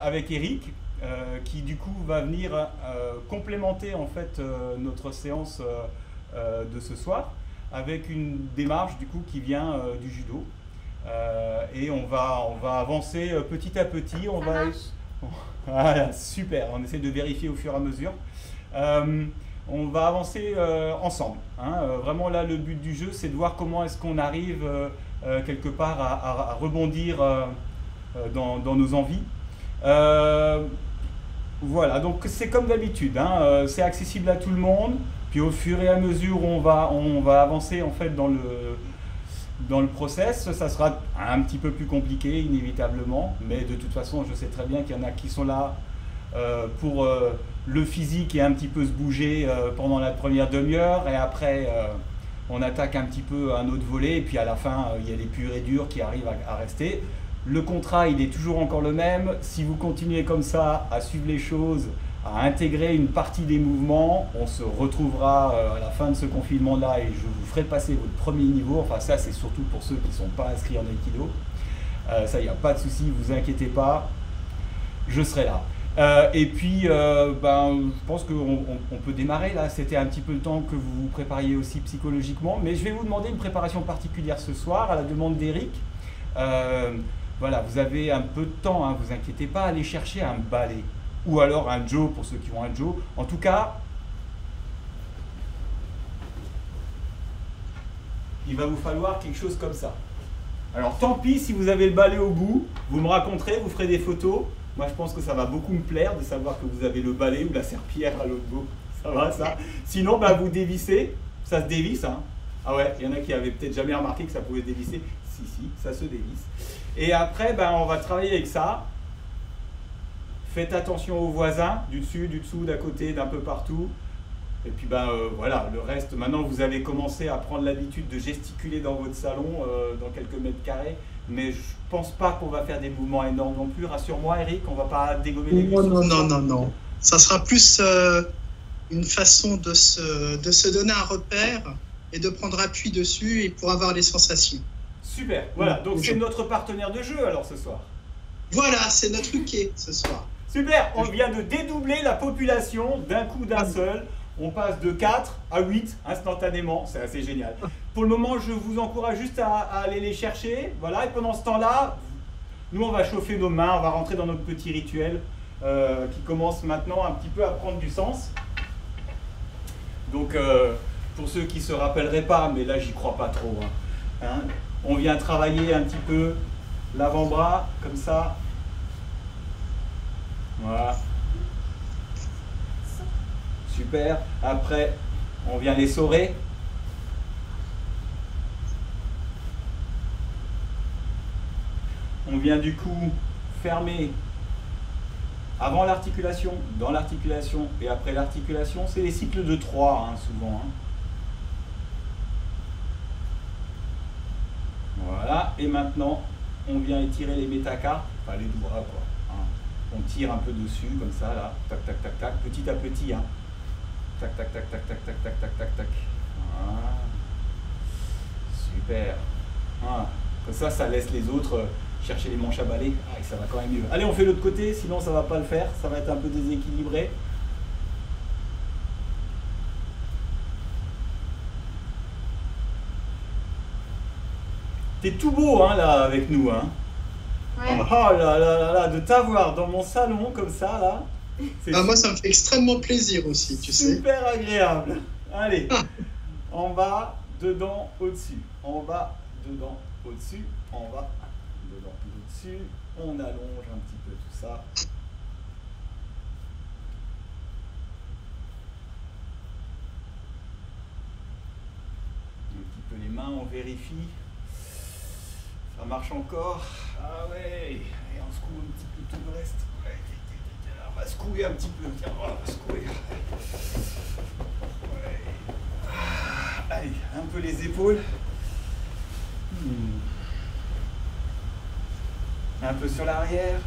avec Eric, qui du coup va venir complémenter en fait notre séance de ce soir, avec une démarche du coup qui vient du judo. Et on va avancer petit à petit. On va... Voilà, super, on essaie de vérifier au fur et à mesure. On va avancer ensemble. Hein. Vraiment là, le but du jeu, c'est de voir comment est-ce qu'on arrive quelque part à rebondir dans nos envies. Voilà, donc c'est comme d'habitude, hein, c'est accessible à tout le monde. Puis au fur et à mesure, on va avancer en fait dans le process. Ça sera un petit peu plus compliqué, inévitablement. Mais de toute façon, je sais très bien qu'il y en a qui sont là pour le physique et un petit peu se bouger pendant la première demi-heure. Et après, on attaque un petit peu un autre volet. Et puis à la fin, il y a les purs et durs qui arrivent à rester. Le contrat, il est toujours encore le même. Si vous continuez comme ça à suivre les choses, à intégrer une partie des mouvements, on se retrouvera à la fin de ce confinement-là et je vous ferai passer votre premier niveau. Enfin, ça, c'est surtout pour ceux qui ne sont pas inscrits en Aikido. Ça, il n'y a pas de souci, vous inquiétez pas, je serai là. Et puis, je pense qu'on peut démarrer là. C'était un petit peu le temps que vous vous prépariez aussi psychologiquement. Mais je vais vous demander une préparation particulière ce soir, à la demande d'Eric. Voilà, vous avez un peu de temps, hein, vous inquiétez pas, allez chercher un balai. Ou alors un jo pour ceux qui ont un jo. En tout cas, il va vous falloir quelque chose comme ça. Alors tant pis si vous avez le balai au bout, vous me raconterez, vous ferez des photos. Moi je pense que ça va beaucoup me plaire de savoir que vous avez le balai ou la serpillière à l'autre bout. Ça va ça? Sinon, vous dévissez, ça se dévisse. Hein. Ah ouais, il y en a qui avaient peut-être jamais remarqué que ça pouvait se dévisser. Si, ça se dévisse. Et après, on va travailler avec ça. Faites attention aux voisins, du dessus, du dessous, d'à côté, d'un peu partout. Et puis voilà, le reste, maintenant vous avez commencé à prendre l'habitude de gesticuler dans votre salon, dans quelques mètres carrés. Mais je pense pas qu'on va faire des mouvements énormes non plus. Rassure-moi Eric, on va pas dégommer les muscles. Non. Ça sera plus une façon de se donner un repère et de prendre appui dessus et pour avoir les sensations. Super, voilà, donc c'est notre partenaire de jeu alors ce soir. Voilà, c'est notre quai ce soir. Super, on vient de dédoubler la population d'un coup d'un seul. On passe de 4 à 8 instantanément, c'est assez génial. Pour le moment, je vous encourage juste à aller les chercher. Voilà, et pendant ce temps-là, nous on va chauffer nos mains, on va rentrer dans notre petit rituel qui commence maintenant un petit peu à prendre du sens. Donc, pour ceux qui ne se rappelleraient pas, mais là j'y crois pas trop, hein, on vient travailler un petit peu l'avant-bras, comme ça. Voilà. Super. Après, on vient l'essorer. On vient du coup fermer avant l'articulation, dans l'articulation et après l'articulation. C'est les cycles de 3, hein, souvent. Hein. Voilà. Et maintenant, on vient étirer les métacarpes, enfin les bras, quoi. Hein. On tire un peu dessus, comme ça, là. Tac, tac, tac, tac. Petit à petit, hein. Tac, tac, tac, tac, tac, tac, tac, tac, tac, tac. Voilà. Super. Voilà. Comme ça laisse les autres chercher les manches à balai. Ah, et ça va quand même mieux. Allez, on fait l'autre côté, sinon ça va pas le faire. Ça va être un peu déséquilibré. T'es tout beau, hein, là, avec nous, hein. Ouais. Oh là là là là, de t'avoir dans mon salon, comme ça, là. Moi, ça me fait extrêmement plaisir aussi, tu sais. Super agréable. Allez, en bas, dedans, au-dessus. En bas, dedans, au-dessus. En bas, dedans, au-dessus. On allonge un petit peu tout ça. Un petit peu les mains, on vérifie. Ça marche encore. Ah ouais. Et on secoue un petit peu tout le reste. Ouais. On va secouer un petit peu. Tiens, on va secouer. Ouais. Allez, un peu les épaules. Un peu sur l'arrière.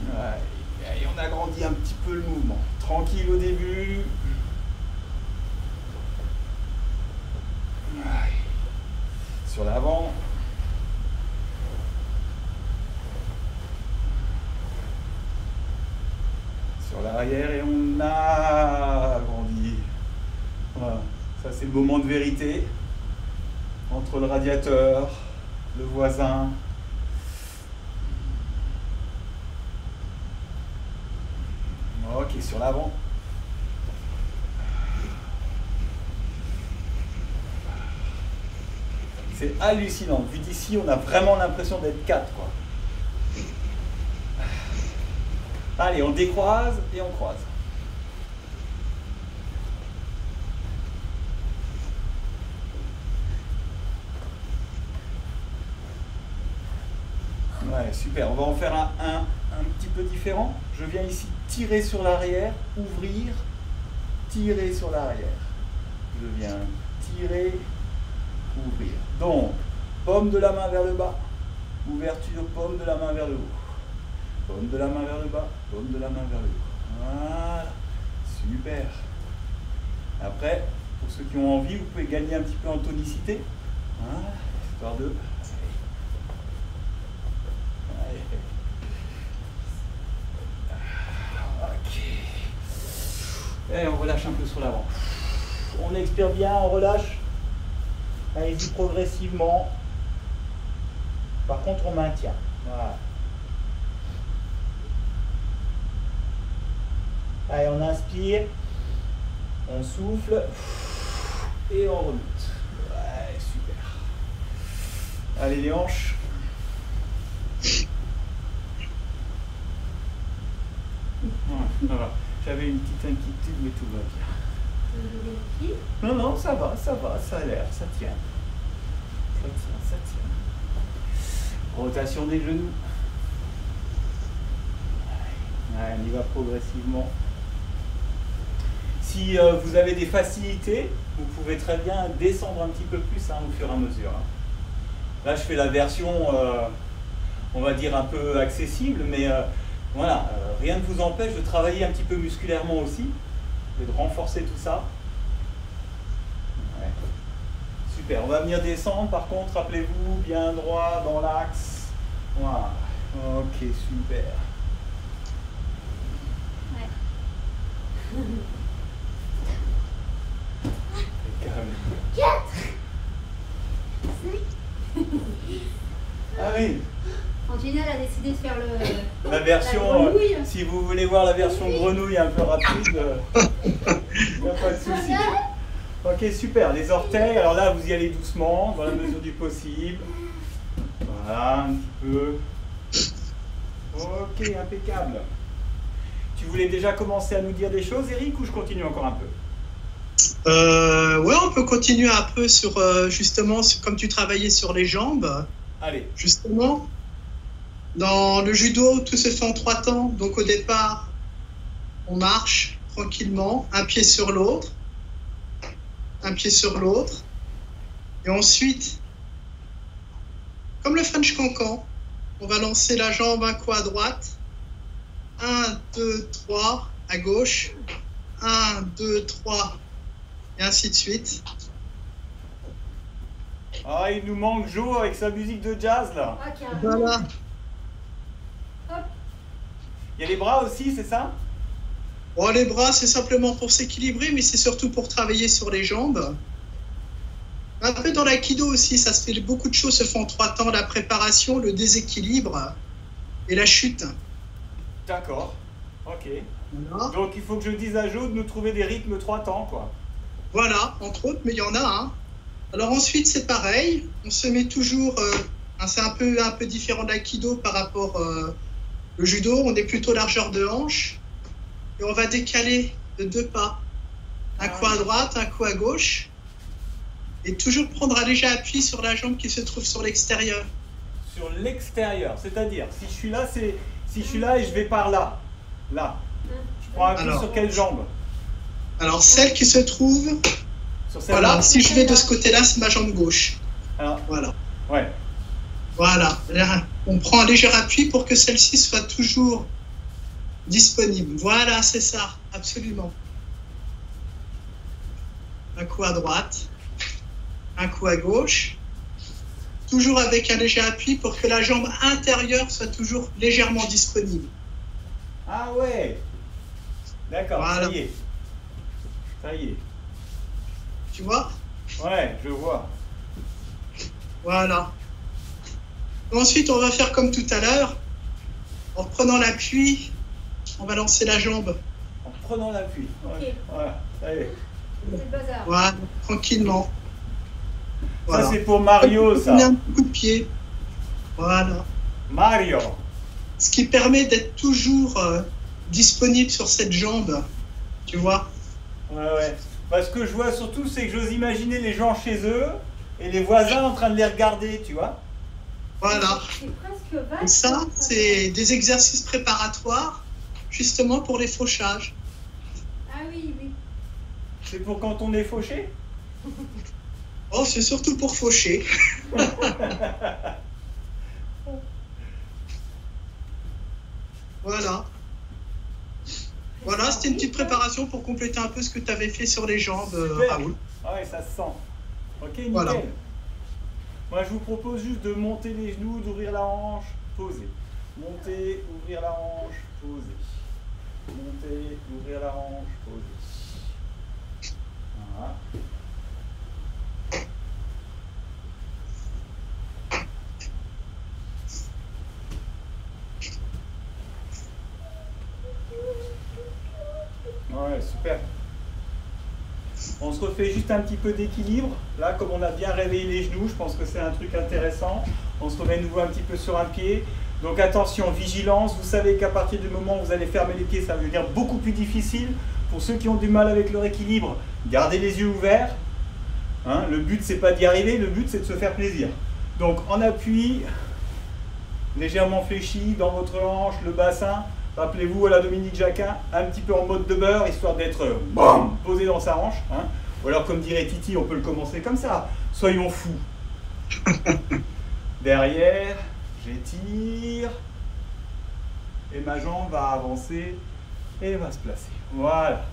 Ouais. Et on agrandit un petit peu le mouvement. Tranquille au début. Ouais. Sur l'avant. l'arrière et on agrandit. Voilà. Ça, c'est le moment de vérité entre le radiateur, le voisin. Ok, sur l'avant. C'est hallucinant. Vu d'ici, on a vraiment l'impression d'être 4, quoi. Allez, on décroise et on croise. Ouais, super. On va en faire un petit peu différent. Je viens ici tirer sur l'arrière, ouvrir, tirer sur l'arrière. Je viens tirer, ouvrir. Donc, paume de la main vers le bas, ouverture, paume de la main vers le haut. Paume de la main vers le bas, paume de la main vers le haut. Voilà, super. Après, pour ceux qui ont envie, vous pouvez gagner un petit peu en tonicité. Voilà, histoire de... Ok. Et on relâche un peu sur l'avant. On expire bien, on relâche. Allez-y progressivement. Par contre, on maintient. Voilà. Allez, on inspire. On souffle. Et on remonte. Ouais, super. Allez, les hanches. Voilà. J'avais une petite inquiétude, mais tout va bien. Non, non, ça va, ça a l'air, ça tient. Ça tient, ça tient. Rotation des genoux. Ouais, on y va progressivement. Si vous avez des facilités, vous pouvez très bien descendre un petit peu plus au fur et à mesure. Là, je fais la version, on va dire, un peu accessible, mais voilà, rien ne vous empêche de travailler un petit peu musculairement aussi, et de renforcer tout ça. Ouais. Super, on va venir descendre, par contre, rappelez-vous, bien droit dans l'axe. Voilà, ok, super. Ouais. 4. Ah oui. Angelina a décidé de faire la version, si vous voulez voir la version grenouille un peu rapide, il n'y a pas de souci. Ok, super. Les orteils, alors là, vous y allez doucement, dans la mesure du possible. Voilà, un petit peu. Ok, impeccable. Tu voulais déjà commencer à nous dire des choses, Eric, ou je continue encore un peu? Ouais, on peut continuer un peu sur, justement, comme tu travaillais sur les jambes. Allez. Justement, dans le judo, tout se fait en 3 temps. Donc au départ, on marche tranquillement, un pied sur l'autre, un pied sur l'autre. Et ensuite, comme le French Cancan, on va lancer la jambe un coup à droite. 1, 2, 3 à gauche. 1, 2, 3 et ainsi de suite. Ah, il nous manque Joe avec sa musique de jazz là. Okay. Voilà. Hop. Il y a les bras aussi, c'est ça? Bon, les bras, c'est simplement pour s'équilibrer, mais c'est surtout pour travailler sur les jambes. Un peu dans l'aïkido aussi, ça se fait, beaucoup de choses se font en 3 temps, la préparation, le déséquilibre et la chute. D'accord, ok. Voilà. Donc il faut que je dise à Joe de nous trouver des rythmes 3 temps, quoi. Voilà, entre autres, mais il y en a un. Alors ensuite, c'est pareil, on se met toujours, c'est un peu différent de l'aïkido par rapport au judo, on est plutôt largeur de hanche, et on va décaler de 2 pas, un coup à droite, un coup à gauche, et toujours prendre un léger appui sur la jambe qui se trouve sur l'extérieur. Sur l'extérieur, c'est-à-dire, si je suis là, si je suis là et je vais par là, là, je prends un coup sur quelle jambe? Alors celle qui se trouve, voilà, si je vais de ce côté-là, c'est ma jambe gauche. Alors, voilà. Ouais. Voilà, on prend un léger appui pour que celle-ci soit toujours disponible. Voilà, c'est ça, absolument. Un coup à droite, un coup à gauche, toujours avec un léger appui pour que la jambe intérieure soit toujours légèrement disponible. Ah ouais. D'accord, Voilà. ça y est. Ça y est. Tu vois? Ouais, je vois. Voilà. Ensuite, on va faire comme tout à l'heure. En prenant l'appui, on va lancer la jambe. En prenant l'appui. Ouais. Ok. Voilà, ça y est. C'est le bazar. Voilà, tranquillement. Voilà. Ça, c'est pour Mario, ça. Donner un coup de pied. Voilà. Mario. Ce qui permet d'être toujours disponible sur cette jambe. Tu vois? Ouais, ouais. Parce que je vois surtout, c'est que j'ose imaginer les gens chez eux et les voisins en train de les regarder, tu vois. Voilà. C'est presque vache. Et ça, c'est des exercices préparatoires, justement pour les fauchages. Ah oui, oui. C'est pour quand on est fauché. Oh, c'est surtout pour faucher. Voilà. Voilà, c'était une petite préparation pour compléter un peu ce que tu avais fait sur les jambes, Super. Raoul. Ah ouais, ça se sent. Ok, nickel. Voilà. Moi, je vous propose juste de monter les genoux, d'ouvrir la hanche, poser. Monter, ouvrir la hanche, poser. Monter, ouvrir la hanche, poser. Voilà. Ouais, super. On se refait juste un petit peu d'équilibre. Là, comme on a bien réveillé les genoux, je pense que c'est un truc intéressant. On se remet de nouveau un petit peu sur un pied. Donc attention, vigilance. Vous savez qu'à partir du moment où vous allez fermer les pieds, ça va devenir beaucoup plus difficile. Pour ceux qui ont du mal avec leur équilibre, gardez les yeux ouverts. Hein, le but, c'est pas d'y arriver, le but, c'est de se faire plaisir. Donc en appui, légèrement fléchi dans votre hanche, le bassin. Rappelez-vous à la Dominique Jacquin, un petit peu en mode de beurre, histoire d'être posé dans sa hanche. Hein. Ou alors, comme dirait Titi, on peut le commencer comme ça. Soyons fous. Derrière, j'étire. Et ma jambe va avancer et va se placer. Voilà.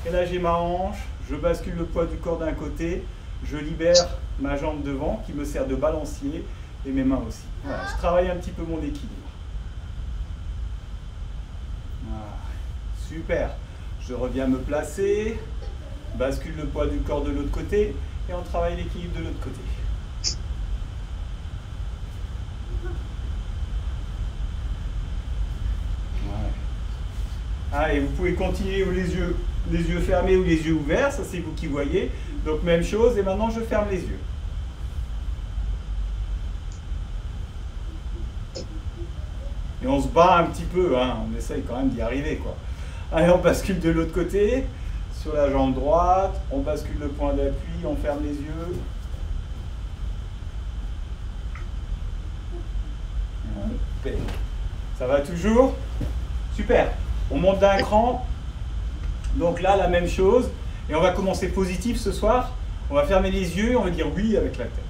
Et là, j'ai ma hanche. Je bascule le poids du corps d'un côté. Je libère ma jambe devant qui me sert de balancier et mes mains aussi. Voilà. Je travaille un petit peu mon équilibre. Voilà. Super. Je reviens me placer, bascule le poids du corps de l'autre côté et on travaille l'équilibre de l'autre côté. Ouais. Allez, vous pouvez continuer les yeux fermés ou les yeux ouverts, ça c'est vous qui voyez. Donc même chose et maintenant je ferme les yeux. Et on se bat un petit peu, hein. On essaye quand même d'y arriver, quoi. Allez, on bascule de l'autre côté, sur la jambe droite, on bascule le point d'appui, on ferme les yeux. Ça va toujours? Super. On monte d'un cran. Donc là, la même chose. Et on va commencer positif ce soir. On va fermer les yeux et on va dire oui avec la tête.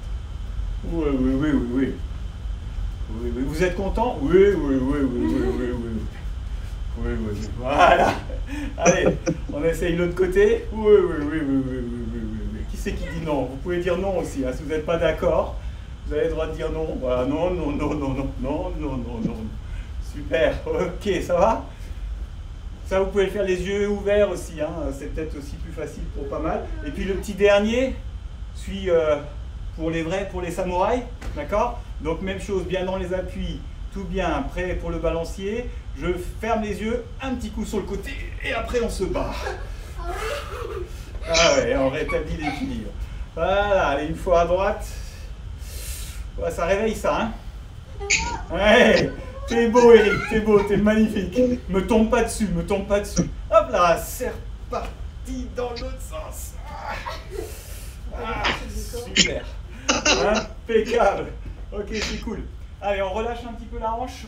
Oui, oui, oui, oui, oui. Oui, oui. Vous êtes content? Oui, oui, oui, oui, oui, oui, oui, oui. Oui, oui, oui. Voilà. Allez, on essaye l'autre côté. Oui, oui, oui, oui, oui, oui, oui, oui, oui. Qui c'est qui dit non? Vous pouvez dire non aussi, hein. Si vous n'êtes pas d'accord, vous avez le droit de dire non. Voilà, non, non, non, non, non, non, non, non, non. Super, ok, ça va? Ça, vous pouvez le faire les yeux ouverts aussi, hein. C'est peut-être aussi plus facile pour pas mal. Et puis le petit dernier, celui pour les vrais, pour les samouraïs, d'accord? Donc même chose, bien dans les appuis, tout bien, prêt pour le balancier. Je ferme les yeux, un petit coup sur le côté, et après on se bat. Ah ouais, on rétablit l'équilibre. Voilà, allez, une fois à droite. Ouais, ça réveille ça, hein? Ouais, t'es beau Eric, t'es beau, t'es magnifique. Me tombe pas dessus, me tombe pas dessus. Hop là, c'est reparti dans l'autre sens. Ah, super. Impeccable. Ok, c'est cool. Allez, on relâche un petit peu la hanche.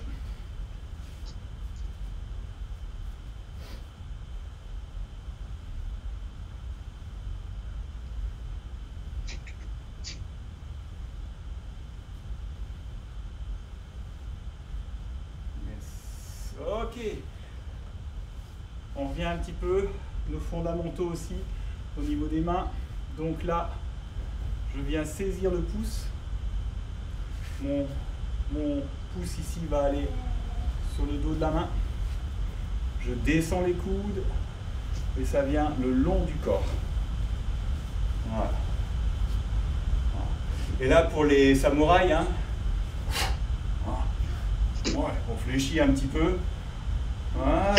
Ok. On revient un petit peu, nos fondamentaux aussi, au niveau des mains. Donc là, je viens saisir le pouce. Mon pouce ici va aller sur le dos de la main. Je descends les coudes, et ça vient le long du corps. Voilà. Et là, pour les samouraïs, hein, ouais, on fléchit un petit peu. Voilà.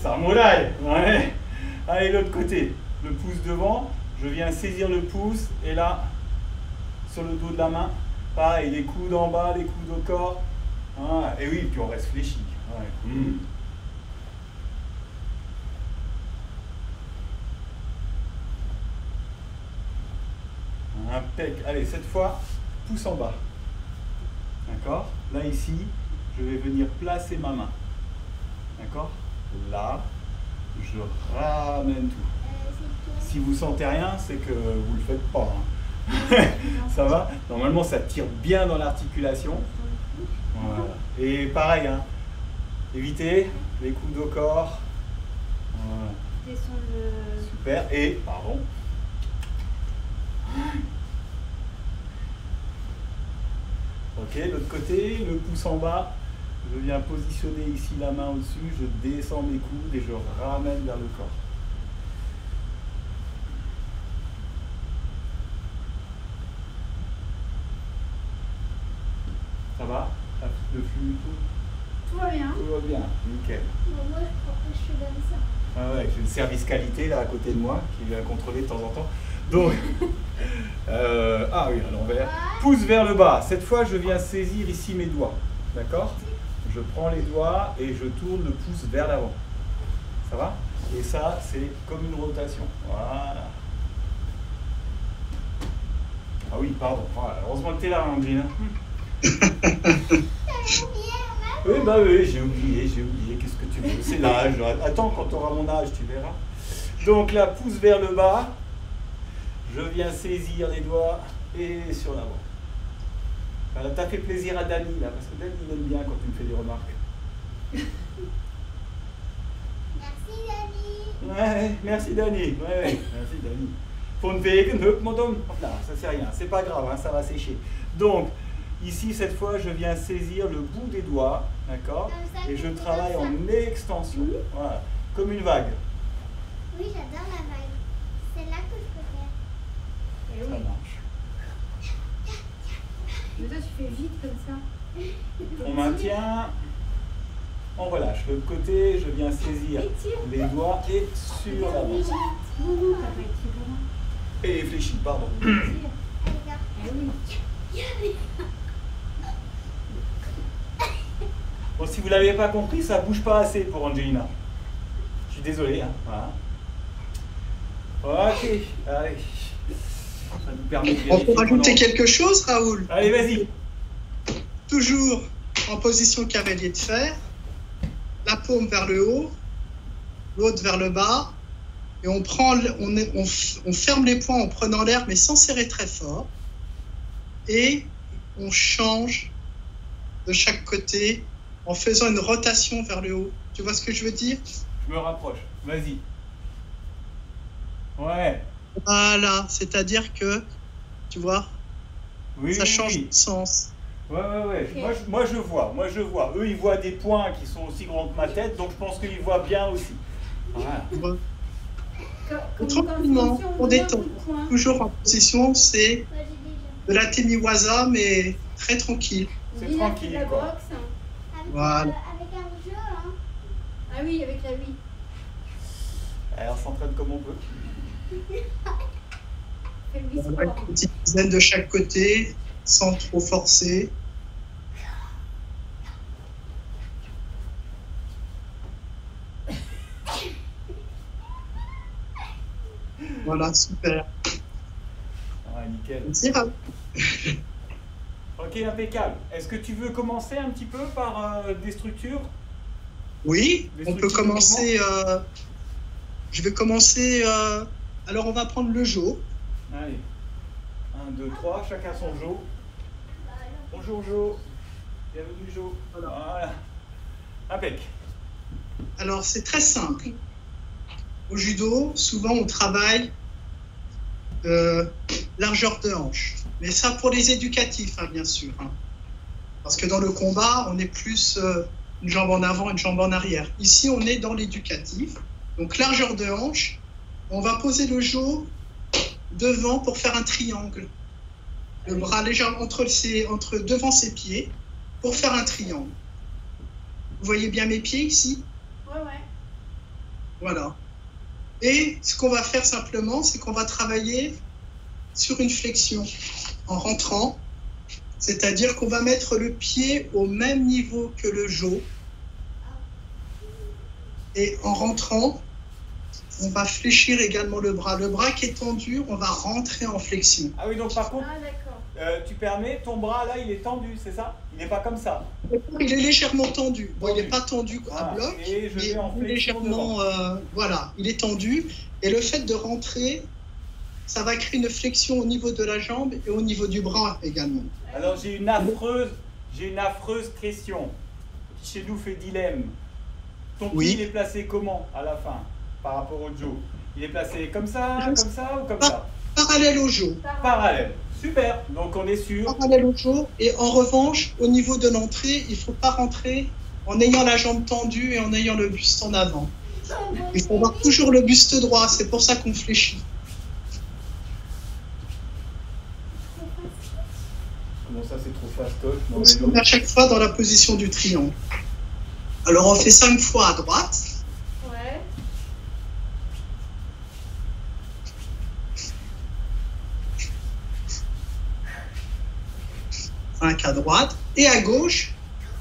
Samouraï, ouais. Allez, l'autre côté. Le pouce devant, je viens saisir le pouce, et là, sur le dos de la main, pareil, les coudes en bas, les coudes au corps. Voilà. Et oui, puis on reste fléchi. Ouais. Impec. Allez, cette fois, pouce en bas. D'accord? Là, ici, je vais venir placer ma main. D'accord? Là, je ramène tout. Si vous sentez rien, c'est que vous le faites pas. Hein. Ça va? Normalement, ça tire bien dans l'articulation. Voilà. Et pareil, hein. Évitez les coudes au corps. Voilà. Super. Et, pardon. Ok, l'autre côté, le pouce en bas. Je viens positionner ici la main au-dessus, je descends mes coudes et je ramène vers le corps. Ça va? Le flux, Tout va bien. tout va bien, nickel. Bon, moi, je suis comme ça. Ah ouais, j'ai une service qualité là à côté de moi qui vient contrôler de temps en temps. Donc, ah oui, à l'envers. Pouce vers le bas. Cette fois, je viens saisir ici mes doigts. D'accord? Je prends les doigts et je tourne le pouce vers l'avant. Ça va? Et ça, c'est comme une rotation. Voilà. Ah oui, pardon. Voilà. Heureusement que tu es là, Angela. Oui, bah oui, j'ai oublié. Qu'est-ce que tu veux? C'est l'âge. Attends, quand tu auras mon âge, tu verras. Donc là, pouce vers le bas. Je viens saisir les doigts et sur l'avant. T'as fait plaisir à Dani, là, parce que Dani, il aime bien quand tu me fais des remarques. Merci, Dani. Ouais, merci Dani. Ouais, merci Dani. Von wegen, madame. Non, ça c'est rien, c'est pas grave, hein, ça va sécher. Donc, ici, cette fois, je viens saisir le bout des doigts, d'accord? Et je travaille en extension. Voilà, comme une vague. Oui, j'adore la vague. C'est là que je préfère. Eh Ça oui. marche. Mais toi, tu fais vite comme ça. On maintient, on relâche. L'autre côté, je viens saisir les doigts et sur l'avant. Non, t'as pas été loin. Et fléchi, pardon. Eh oui. Bon, si vous ne l'avez pas compris, ça ne bouge pas assez pour Angelina. Je suis désolé. Hein. Voilà. Ok, allez. Ça nous permet de On vérifier peut rajouter qu'on en- quelque chose, Raoul? Allez, vas-y. Toujours en position cavalier de fer, la paume vers le haut, l'autre vers le bas, et on ferme les poings en prenant l'air, mais sans serrer très fort, et on change de chaque côté en faisant une rotation vers le haut. Tu vois ce que je veux dire? Je me rapproche. Vas-y. Ouais. Voilà, c'est-à-dire que, tu vois, Oui, ça change oui. de sens. Ouais. Ok. Moi, je vois. Eux, ils voient des points qui sont aussi grands que ma tête, donc je pense qu'ils voient bien aussi. Voilà. Tu vois. Comme Tranquillement, si on donnait un détend. coup de poing. Toujours en position, c'est Moi, j'ai déjà. de la temiwaza, mais très tranquille. C'est Villa tranquille, qui la quoi. boxe. Avec, Voilà. avec un jeu, hein. Ah oui, avec la oui. Alors, on s'entraîne comme on peut. Fais le Voilà, sport. une petite dizaine de chaque côté, sans trop forcer. Voilà, super. Ah, nickel. Merci, Raoul. Ok, impeccable. Est-ce que tu veux commencer un petit peu par des structures? Oui, Des on peut structures de commencer. Je vais commencer. Alors, on va prendre le Jo. Allez. 1, 2, 3, chacun son Jo. Bonjour Jo. Bienvenue Jo. Voilà. Impec. Alors, c'est très simple. Au judo, souvent, on travaille largeur de hanche. Mais ça, pour les éducatifs, hein, bien sûr. Hein. Parce que dans le combat, on est plus une jambe en avant, une jambe en arrière. Ici, on est dans l'éducatif. Donc, largeur de hanche. On va poser le genou devant pour faire un triangle. Le bras légèrement devant ses pieds pour faire un triangle. Vous voyez bien mes pieds ici? Ouais, ouais. Voilà. Et ce qu'on va faire simplement, c'est qu'on va travailler sur une flexion en rentrant. C'est-à-dire qu'on va mettre le pied au même niveau que le genou. Et en rentrant, on va fléchir également le bras. Le bras qui est tendu, on va rentrer en flexion. Ah oui, donc par contre, Ah, d'accord. tu permets, ton bras là, il est tendu, c'est ça? Il n'est pas comme ça. Il est légèrement tendu. Bon, il n'est pas tendu à Ah, bloc, et je mais vais en flexion légèrement, voilà, il est tendu. Et le fait de rentrer, ça va créer une flexion au niveau de la jambe et au niveau du bras également. Alors j'ai une affreuse question qui chez nous fait dilemme. Ton pied, Oui. il est placé comment à la fin par rapport au Joe? Il est placé comme ça ou comme ça? Parallèle au genou. Parallèle. Super. Donc on est sûr. Parallèle au genou. Et en revanche, au niveau de l'entrée, il ne faut pas rentrer en ayant la jambe tendue et en ayant le buste en avant. Il faut avoir toujours le buste droit. C'est pour ça qu'on fléchit. Comment ça, c'est trop fastoche? On se met à chaque fois dans la position du triangle. Alors on fait 5 fois à droite. Ouais. 5 à droite. Et à gauche,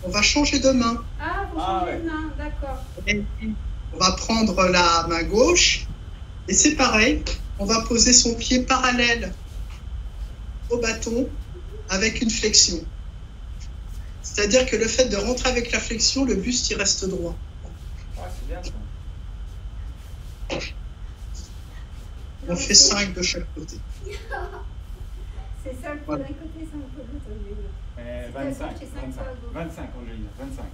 on va changer de main. Ah, vous Ah, changez ouais. de main, d'accord. Et on va prendre la main gauche. Et c'est pareil. On va poser son pied parallèle au bâton avec une flexion. C'est-à-dire que le fait de rentrer avec la flexion, le buste, il reste droit. Ah, c'est bien ça. On fait 5 de chaque côté. C'est ça le Voilà. d'un côté, ça de l'autre. 25, C'est 5 fois à gauche. 25, Angelina, 25.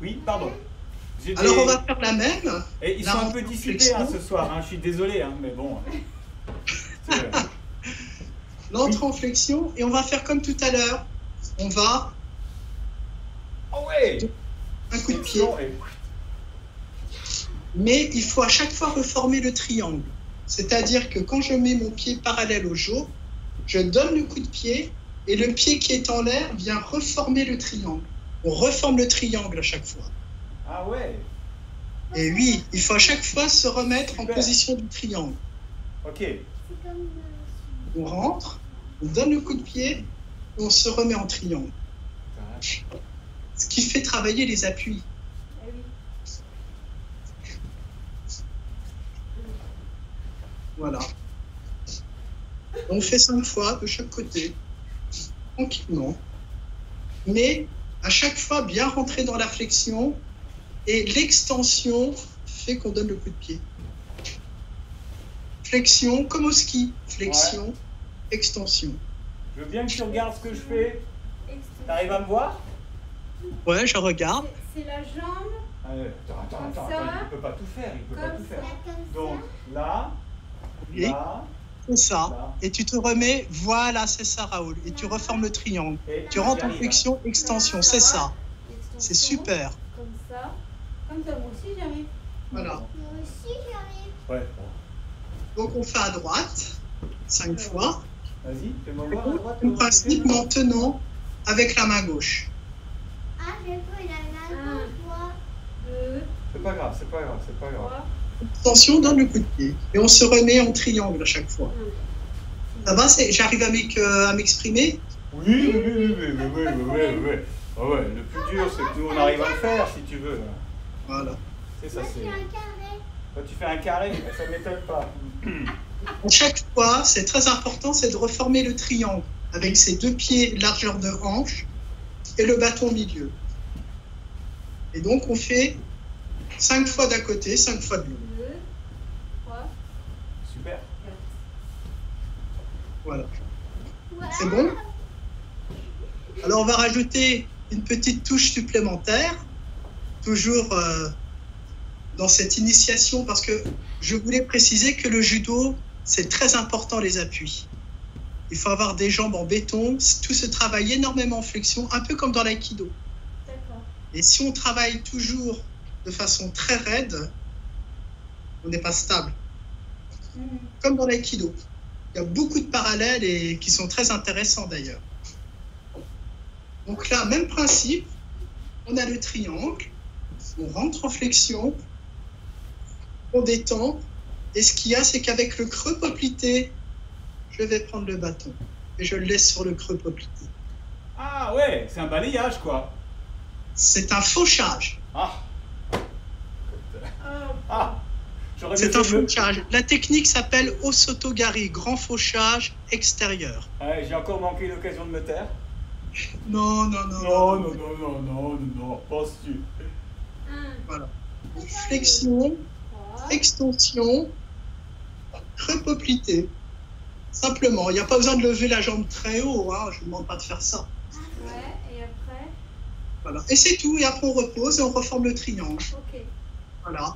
Oui, pardon. J'ai des- Alors on va faire la même. Et ils la sont un rentrée peu en dissipés flexion. ce soir, hein. Je suis désolé, hein, mais bon. C'est- L'entrée en flexion. Et on va faire comme tout à l'heure. On va Oh ouais. un coup de pied. Flexion et- Mais il faut à chaque fois reformer le triangle. C'est-à-dire que quand je mets mon pied parallèle au genou, je donne le coup de pied et le pied qui est en l'air vient reformer le triangle. On reforme le triangle à chaque fois. Ah ouais. Et oui, il faut à chaque fois se remettre en Super. position du triangle. Ok. C'est comme On rentre, on donne le coup de pied et on se remet en triangle. Ce qui fait travailler les appuis. Eh oui. Voilà. On fait 5 fois de chaque côté, tranquillement. Mais à chaque fois, bien rentrer dans la flexion et l'extension fait qu'on donne le coup de pied. Flexion, comme au ski. Flexion, extension. Je veux bien que tu regardes ce que je fais. Extension. T'arrives à me voir? Ouais, je regarde. C'est la jambe. Attends, Ça. il peut pas tout faire, il peut pas Comme tout faire. là comme Donc là, Oui. là, C'est ça. là. Et tu te remets, voilà, c'est ça, Raoul. Et tu reformes le triangle. Et Tu rentres j'y en arrive, flexion, extension, c'est ça. Extension. C'est super. Comme ça. Comme ça, moi aussi j'arrive. Voilà. moi aussi j'arrive. hein. Ouais, Donc on fait à droite, 5 fois. vas-y, fais-moi voir à droite. En principe, en tenant avec la main gauche. Ah, je peux la main gauche, moi. 2, C'est pas grave, c'est pas grave, c'est pas grave. 3, Extension, on donne le coup de pied. Et on se remet en triangle à chaque fois. Ça va, j'arrive à m'exprimer? Oui, oui, oui, oui, oui, oui, oui, oui, oui. Ah ouais, le plus dur, c'est que nous, on arrive à le faire, si tu veux. Voilà. C'est ça, Moi, je c'est... fais un carré. Quand tu fais un carré, ça m'étonne pas. À chaque fois, c'est très important, c'est de reformer le triangle avec ses 2 pieds largeur de hanche et le bâton au milieu. Et donc, on fait 5 fois d'un côté, 5 fois de l'autre. 2, 3, Super. 4. Voilà. Ouais. C'est bon? Alors, on va rajouter une petite touche supplémentaire, toujours dans cette initiation, parce que je voulais préciser que le judo, c'est très important les appuis. Il faut avoir des jambes en béton, tout se travaille énormément en flexion, un peu comme dans l'aïkido. D'accord. Et si on travaille toujours de façon très raide, on n'est pas stable. Comme dans l'aïkido. Il y a beaucoup de parallèles et qui sont très intéressants d'ailleurs. Donc là, même principe, on a le triangle, on rentre en flexion, on détend, et ce qu'il y a, c'est qu'avec le creux poplité, je vais prendre le bâton et je le laisse sur le creux poplité. Ah ouais, c'est un balayage quoi. C'est un fauchage. Ah. Ah. J'aurais C'est mieux un fait de me- fauchage. La technique s'appelle Osotogari, grand fauchage extérieur. Ouais, j'ai encore manqué l'occasion de me taire. Non, penses-tu? Voilà. Flexion, 3, extension, creux poplité. Simplement, il n'y a pas besoin de lever la jambe très haut, hein. Je ne vous demande pas de faire ça. ouais, et après, Voilà. Et c'est tout, et après on repose et on reforme le triangle. ok. Voilà.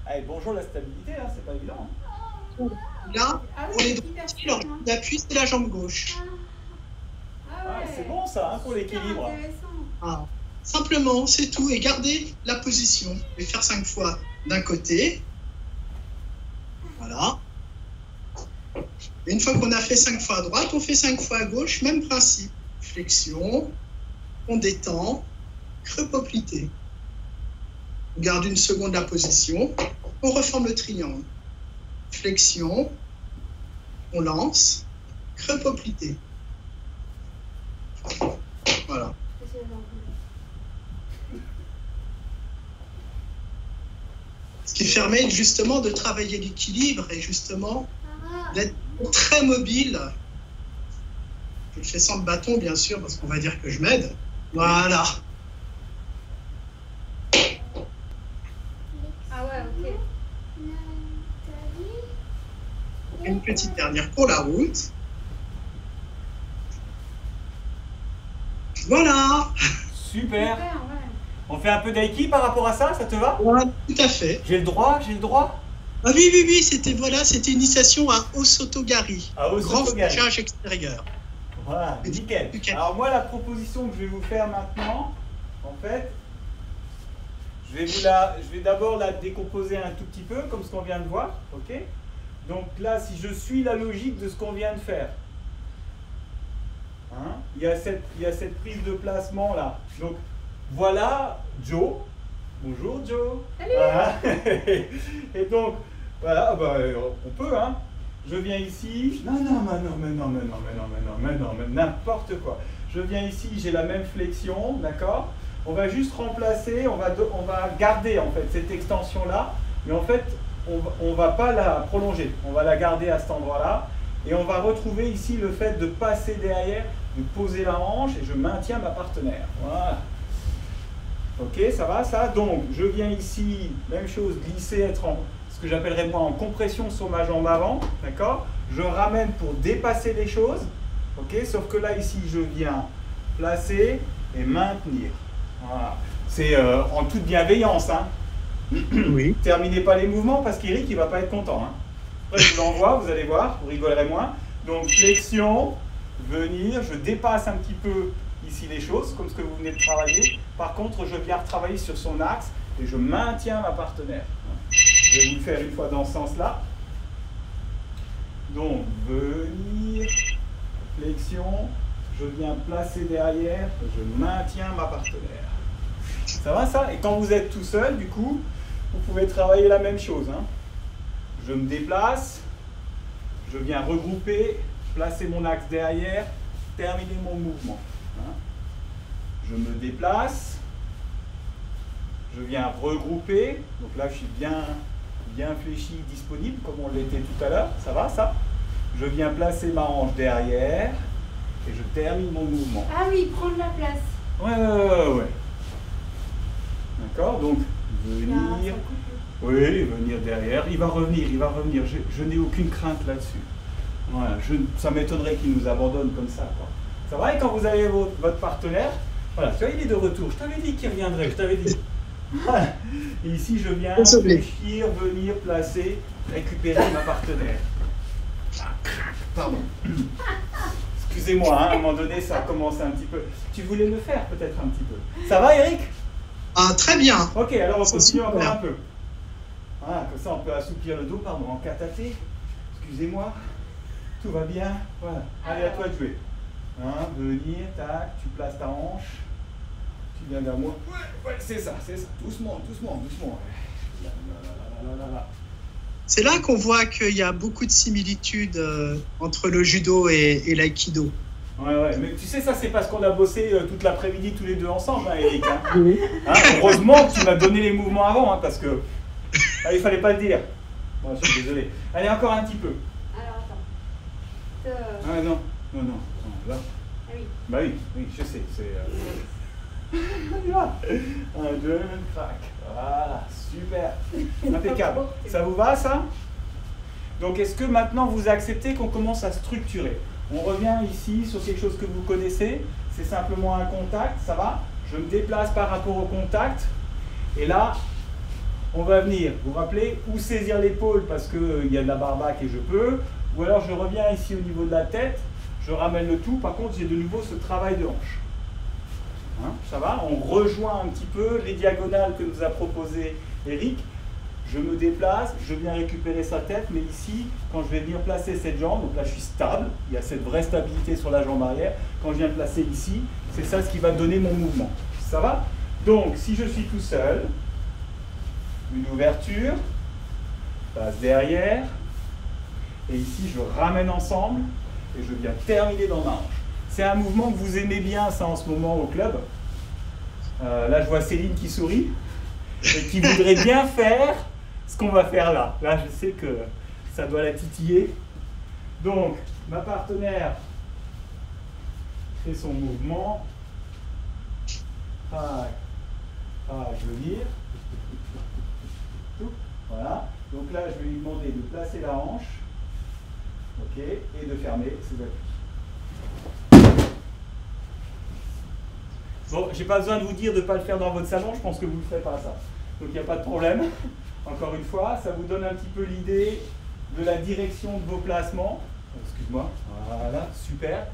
Allez, bonjour la stabilité, hein, c'est pas évident. Là, Ah on oui, est c'est droit, hyper alors fun, hein. l'appui c'est la jambe gauche. Ah Ah, ouais. c'est bon ça, hein, pour Super l'équilibre. intéressant. Ah. Simplement, c'est tout, et gardez la position. Et faire 5 fois d'un côté. Voilà. Et une fois qu'on a fait 5 fois à droite, on fait 5 fois à gauche, même principe. Flexion, on détend, creux poplité. On garde une seconde la position, on reforme le triangle. Flexion, on lance, creux poplité. Voilà. C'est l'angle. Ce qui permet justement de travailler l'équilibre et justement Ah, d'être très mobile. Je le fais sans le bâton, bien sûr, parce qu'on va dire que je m'aide. Voilà. Ah ouais, ok. Une petite dernière pour la route. Voilà. Super. Super, ouais. On fait un peu d'aiki par rapport à ça, ça te va? Voilà, tout à fait. J'ai le droit, j'ai le droit. Ah oui, c'était voilà, c'était une initiation à Osotogari. À Grand Osotogari. fauchage extérieur. Voilà, nickel. Nickel. Alors moi, la proposition que je vais vous faire maintenant, en fait, je vais d'abord la décomposer un tout petit peu, comme ce qu'on vient de voir, ok? Donc là, si je suis la logique de ce qu'on vient de faire, hein, il y a cette prise de placement là. Donc voilà Joe. Bonjour Joe. Salut. Voilà. Et donc, voilà, bah, on peut, hein. Je viens ici. Non, mais n'importe quoi. Je viens ici, j'ai la même flexion, d'accord? On va juste remplacer, on va garder en fait cette extension-là, mais en fait, on va pas la prolonger. On va la garder à cet endroit-là. Et on va retrouver ici le fait de passer derrière, de poser la hanche, et je maintiens ma partenaire. Voilà. Ok, ça va, ça? Donc, je viens ici, même chose, glisser, être en ce que j'appellerais moi en compression sur ma jambe avant, d'accord? Je ramène pour dépasser les choses, ok? Sauf que là, ici, je viens placer et maintenir. Voilà. C'est en toute bienveillance, hein? Oui. Terminez pas les mouvements parce qu'Eric, il va pas être content, hein? Après, je vous l'envoie, vous allez voir, vous rigolerez moins. Donc, flexion, venir, je dépasse un petit peu ici les choses, comme ce que vous venez de travailler. Par contre, je viens retravailler sur son axe et je maintiens ma partenaire. Je vais vous le faire une fois dans ce sens-là. Donc, venir, flexion, je viens placer derrière, je maintiens ma partenaire. Ça va ça? Et quand vous êtes tout seul, du coup, vous pouvez travailler la même chose, hein. Je me déplace, je viens regrouper, placer mon axe derrière, terminer mon mouvement. Hein. Je me déplace, je viens regrouper, donc là je suis bien fléchi, disponible comme on l'était tout à l'heure, ça va ça? Je viens placer ma hanche derrière et je termine mon mouvement. Ah oui, prendre la place. Ouais. D'accord, donc venir, Ah, ça coupe. oui, venir derrière, il va revenir, je n'ai aucune crainte là-dessus. Voilà, ça m'étonnerait qu'il nous abandonne comme ça, quoi. Ça va, et quand vous avez votre partenaire, voilà, tu vois, il est de retour, je t'avais dit qu'il reviendrait, je t'avais dit. Voilà. Et ici, je viens fléchir, venir, placer, récupérer ma partenaire. Pardon. Excusez-moi, hein, à un moment donné, ça a commencé un petit peu. Tu voulais le faire peut-être un petit peu. Ça va, Eric? Ah, très bien. Ok, alors on C'est continue super. encore un peu. Voilà, comme ça on peut assouplir le dos, pardon, en cataté. Excusez-moi. Tout va bien. Voilà. Allez, à toi de jouer. Hein, venir, tac, tu places ta hanche. Tu viens vers moi. Ouais, c'est ça, c'est ça. Doucement, doucement, doucement. Là, là, là, là, là, là. C'est là qu'on voit qu'il y a beaucoup de similitudes entre le judo et l'aïkido. Ouais, mais tu sais, ça c'est parce qu'on a bossé toute l'après-midi tous les deux ensemble, hein, Eric. Hein. Hein, heureusement que tu m'as donné les mouvements avant, hein, parce que il fallait pas le dire. Bon, je suis désolé. Allez, encore un petit peu. Alors attends. Ah non, là. Ah oui. Bah oui, je sais, c'est... On y va. 1, 2, crac. Voilà, super. Impeccable. Ça vous va, ça? Donc, est-ce que maintenant vous acceptez qu'on commence à structurer? On revient ici sur quelque chose que vous connaissez. C'est simplement un contact, ça va? Je me déplace par rapport au contact. Et là, on va venir, vous vous rappelez, ou saisir l'épaule parce qu'il y a de la barbaque et je peux, ou alors je reviens ici au niveau de la tête, je ramène le tout. Par contre, j'ai de nouveau ce travail de hanche. Hein, ça va? On rejoint un petit peu les diagonales que nous a proposé Eric. Je me déplace, je viens récupérer sa tête, mais ici, quand je vais venir placer cette jambe, donc là je suis stable, il y a cette vraie stabilité sur la jambe arrière. Quand je viens placer ici, c'est ça ce qui va donner mon mouvement. Ça va? Donc, si je suis tout seul, une ouverture, passe derrière, et ici je ramène ensemble, et je viens terminer dans ma hanche. C'est un mouvement que vous aimez bien, ça, en ce moment au club. Là, je vois Céline qui sourit, et qui voudrait bien faire ce qu'on va faire là. Là, je sais que ça doit la titiller. Donc, ma partenaire fait son mouvement. Je veux dire. Voilà. Donc là, je vais lui demander de placer la hanche. OK. Et de fermer ses appuis. Bon, j'ai pas besoin de vous dire de ne pas le faire dans votre salon. Je pense que vous ne le ferez pas, ça. Donc il n'y a pas de problème. Encore une fois, ça vous donne un petit peu l'idée de la direction de vos placements. Excuse-moi. Voilà, super.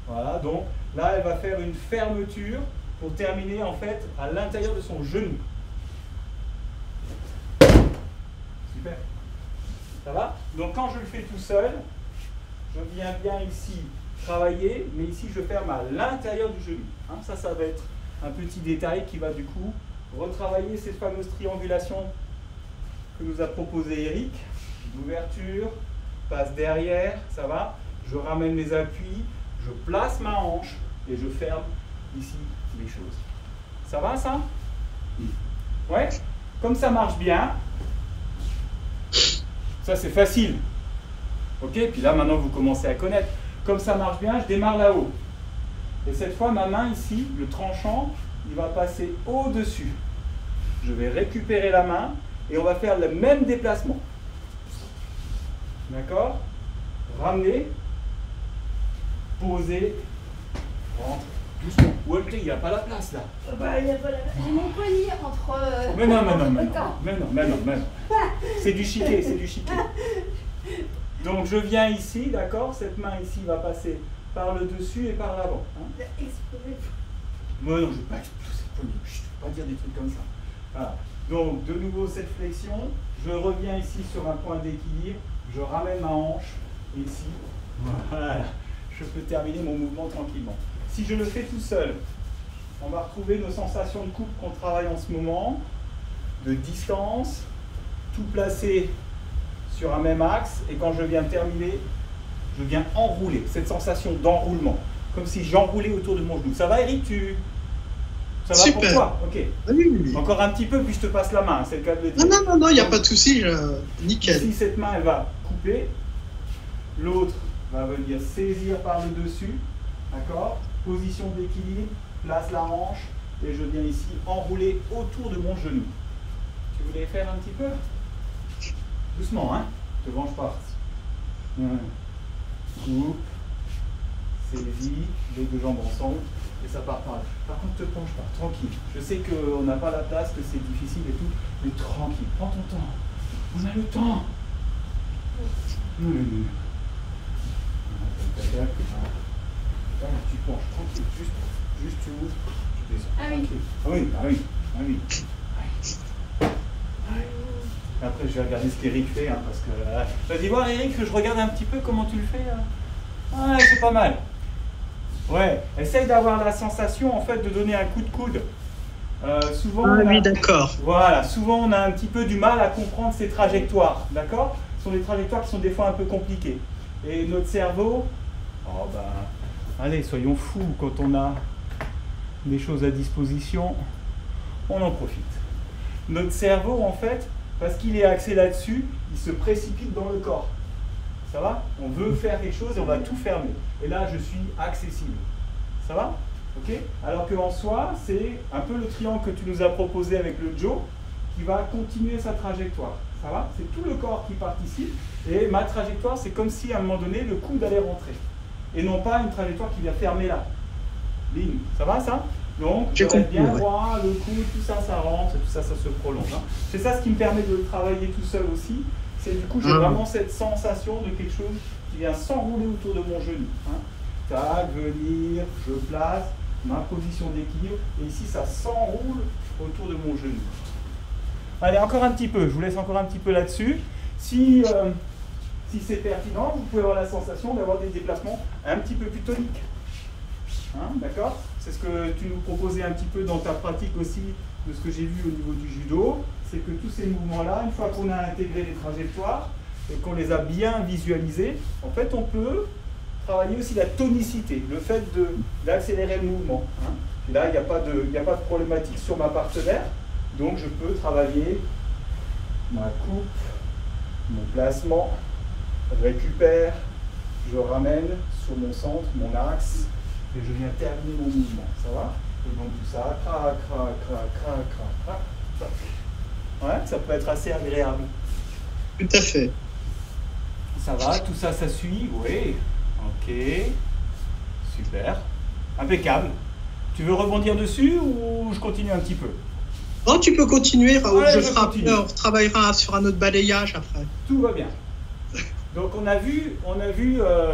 Voilà, donc là, elle va faire une fermeture pour terminer en fait à l'intérieur de son genou. Super. Ça va? Donc quand je le fais tout seul, je viens bien ici travailler, mais ici je ferme à l'intérieur du genou. Hein, ça va être un petit détail qui va du coup retravailler cette fameuse triangulation que nous a proposé Eric. L'ouverture, passe derrière, ça va? Je ramène mes appuis, je place ma hanche et je ferme ici les choses. Ça va, ça? Ouais? Comme ça marche bien, ça c'est facile. Ok? Puis là maintenant vous commencez à connaître. Comme ça marche bien, je démarre là-haut. Et cette fois, ma main ici, le tranchant, il va passer au-dessus. Je vais récupérer la main et on va faire le même déplacement. D'accord? Ramener, poser, rentre, doucement. Walter, il n'y a pas la place là. Bah, il y a pas la... J'ai mon poignet entre... Mais non. Attends. C'est du chiquet, c'est du chiquet. Donc je viens ici, d'accord? Cette main ici va passer par le dessus et par l'avant. Hein? Explosé. Non, je ne vais pas exploser le poignet. Je ne vais pas dire des trucs comme ça. Voilà. Donc de nouveau cette flexion. Je reviens ici sur un point d'équilibre. Je ramène ma hanche ici. Voilà. Je peux terminer mon mouvement tranquillement. Si je le fais tout seul, on va retrouver nos sensations de coupe qu'on travaille en ce moment, de distance, tout placé sur un même axe, et quand je viens terminer, je viens enrouler, cette sensation d'enroulement, comme si j'enroulais autour de mon genou. Ça va, Eric? Ça va? Super. Pour toi? Ok. Oui. Encore un petit peu, puis je te passe la main, c'est le cas de le dire. Non, il n'y a pas de souci, nickel. Ici, cette main, elle va couper, l'autre va venir saisir par le dessus, d'accord? Position d'équilibre, place la hanche, et je viens ici enrouler autour de mon genou. Tu voulais faire un petit peu? Doucement, hein? Ne te venge pas. Coupe, saisis, les deux jambes ensemble, et ça part par là. Par contre, ne te penche pas, tranquille. Je sais qu'on n'a pas la place, que c'est difficile et tout, mais tranquille, prends ton temps. On a le temps. Là, tu penches tranquille, juste tu ouvres, tu descends. Ah oui. Tranquille. Ah oui, ah oui, ah oui. Après, je vais regarder ce qu'Eric fait, hein, parce que... Vas-y voir, Eric, que je regarde un petit peu comment tu le fais. Ouais, c'est pas mal. Ouais, essaye d'avoir la sensation, en fait, de donner un coup de coude. Souvent, Ah oui, d'accord. Voilà, souvent, on a un petit peu du mal à comprendre ces trajectoires, d'accord? Ce sont des trajectoires qui sont des fois un peu compliquées. Et notre cerveau... Oh ben... Allez, soyons fous, quand on a des choses à disposition, on en profite. Notre cerveau, en fait... Parce qu'il est axé là-dessus, il se précipite dans le corps. Ça va? On veut faire quelque chose et on va tout fermer. Et là, je suis accessible. Ça va? Ok? Alors qu'en soi, c'est un peu le triangle que tu nous as proposé avec le Joe qui va continuer sa trajectoire. Ça va? C'est tout le corps qui participe. Et ma trajectoire, c'est comme si à un moment donné, le coude allait rentrer. Et non pas une trajectoire qui vient fermer là. Ligne. Ça va ça? Donc, je reste bien droit, le coude, tout ça, ça rentre, tout ça, ça se prolonge. Hein. C'est ça ce qui me permet de travailler tout seul aussi. C'est du coup, j'ai vraiment cette sensation de quelque chose qui vient s'enrouler autour de mon genou. Hein. Tac, venir, je place, ma position d'équilibre, et ici, ça s'enroule autour de mon genou. Allez, encore un petit peu, je vous laisse encore un petit peu là-dessus. Si c'est pertinent, vous pouvez avoir la sensation d'avoir des déplacements un petit peu plus toniques. Hein, d'accord? C'est ce que tu nous proposais un petit peu dans ta pratique aussi de ce que j'ai vu au niveau du judo. C'est que tous ces mouvements-là, une fois qu'on a intégré les trajectoires et qu'on les a bien visualisés, en fait, on peut travailler aussi la tonicité, le fait d'accélérer le mouvement. Hein. Et là, il n'y a pas de problématique sur ma partenaire, donc je peux travailler ma coupe, mon placement, je récupère, je ramène sur mon centre, mon axe, et je viens terminer mon mouvement, ça va? Et donc tout ça, crac, crac, crac, crac, crac, crac. Ouais, ça peut être assez agréable. Tout à fait. Ça va, tout ça, ça suit? Oui. Ok. Super. Impeccable. Tu veux rebondir dessus ou je continue un petit peu? Non, tu peux continuer, Raoul. Ouais, On retravaillera sur un autre balayage après. Tout va bien. Donc on a vu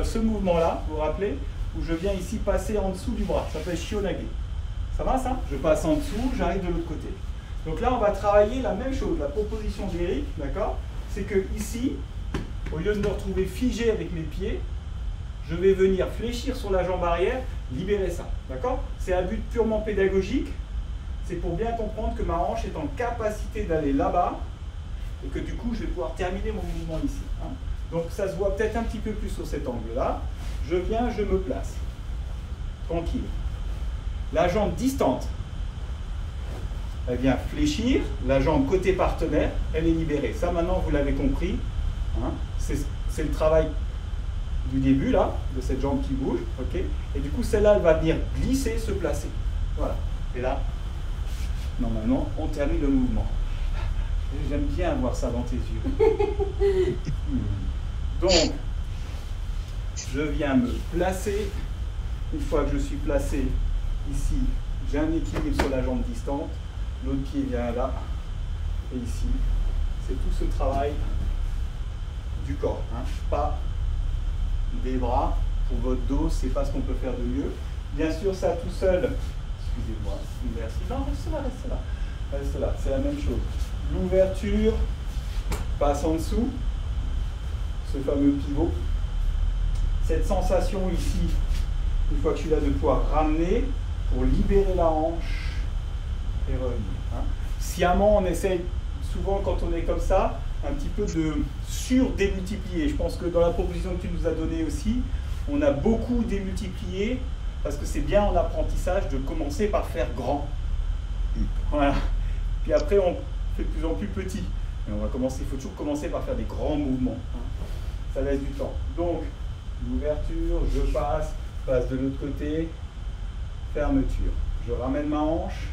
ce mouvement-là, vous vous rappelez, où je viens ici passer en dessous du bras. Ça s'appelle Shionage. Ça va ça? Je passe en dessous, j'arrive de l'autre côté. Donc là, on va travailler la même chose. La proposition d'Eric, d'accord? C'est que ici, au lieu de me retrouver figé avec mes pieds, je vais venir fléchir sur la jambe arrière, libérer ça. D'accord? C'est un but purement pédagogique. C'est pour bien comprendre que ma hanche est en capacité d'aller là-bas et que du coup, je vais pouvoir terminer mon mouvement ici. Hein. Donc ça se voit peut-être un petit peu plus sur cet angle-là. Je viens, je me place. Tranquille. La jambe distante, elle vient fléchir. La jambe côté partenaire, elle est libérée. Ça, maintenant, vous l'avez compris. Hein. C'est le travail du début, là, de cette jambe qui bouge. Okay. Et du coup, celle-là, elle va venir glisser, se placer. Voilà. Et là, normalement, on termine le mouvement. J'aime bien voir ça dans tes yeux. Donc, je viens me placer. Une fois que je suis placé ici, j'ai un équilibre sur la jambe distante. L'autre pied vient là. Et ici, c'est tout ce travail du corps. Hein. Pas des bras. Pour votre dos, c'est pas ce qu'on peut faire de mieux. Bien sûr, ça tout seul. Excusez-moi. Merci. Non, reste là, reste là. Reste là. C'est la même chose. L'ouverture passe en dessous. Ce fameux pivot. Cette sensation ici, une fois que je suis là, de pouvoir ramener pour libérer la hanche et revenir. Hein. Sciemment, on essaye souvent quand on est comme ça, un petit peu de sur-démultiplier. Je pense que dans la proposition que tu nous as donnée aussi, on a beaucoup démultiplié parce que c'est bien en apprentissage de commencer par faire grand. Voilà. Puis après, on fait de plus en plus petit. Et on va commencer, il faut toujours commencer par faire des grands mouvements. Hein. Ça laisse du temps. Donc, l'ouverture, je passe de l'autre côté, fermeture. Je ramène ma hanche,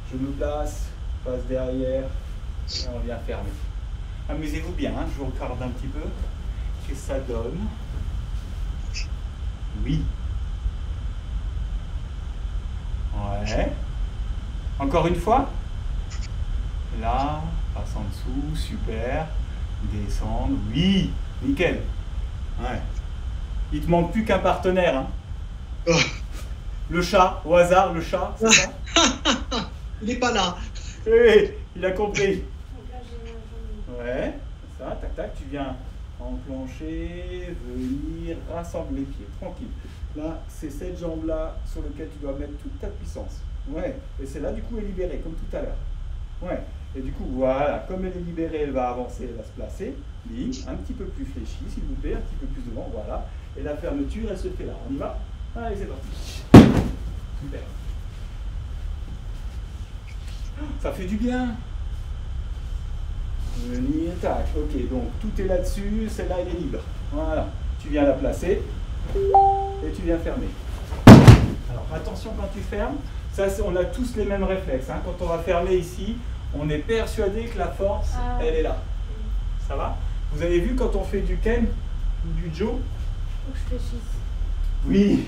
je me place, passe derrière, et on vient fermer. Amusez-vous bien, hein, je vous regarde un petit peu. Qu'est-ce que ça donne? Oui. Ouais. Encore une fois. Là, passe en dessous, super. Descendre, oui, nickel. Ouais. Il ne te manque plus qu'un partenaire. Hein. Oh. Le chat, au hasard, le chat, c'est ça? Il n'est pas là. Oui, il a compris. Donc là, j'ai ma jambe. Ouais, ça, tac, tac, tu viens enclencher, venir, rassembler les pieds, tranquille. Là, c'est cette jambe-là sur laquelle tu dois mettre toute ta puissance. Ouais, et celle-là, du coup, est libérée, comme tout à l'heure. Ouais, et du coup, voilà, comme elle est libérée, elle va avancer, elle va se placer. Ligne, un petit peu plus fléchie, s'il vous plaît, un petit peu plus devant, voilà. Et la fermeture, elle se fait là. On y va? Allez, c'est parti. Super. Ça fait du bien. Venir, tac, ok, donc tout est là-dessus, celle-là elle est libre. Voilà, tu viens la placer et tu viens fermer. Alors attention quand tu fermes, ça on a tous les mêmes réflexes. Hein. Quand on va fermer ici, on est persuadé que la force, elle est là. Ça va? Vous avez vu quand on fait du Ken ou du Joe? Faut que je fléchisse. Oui,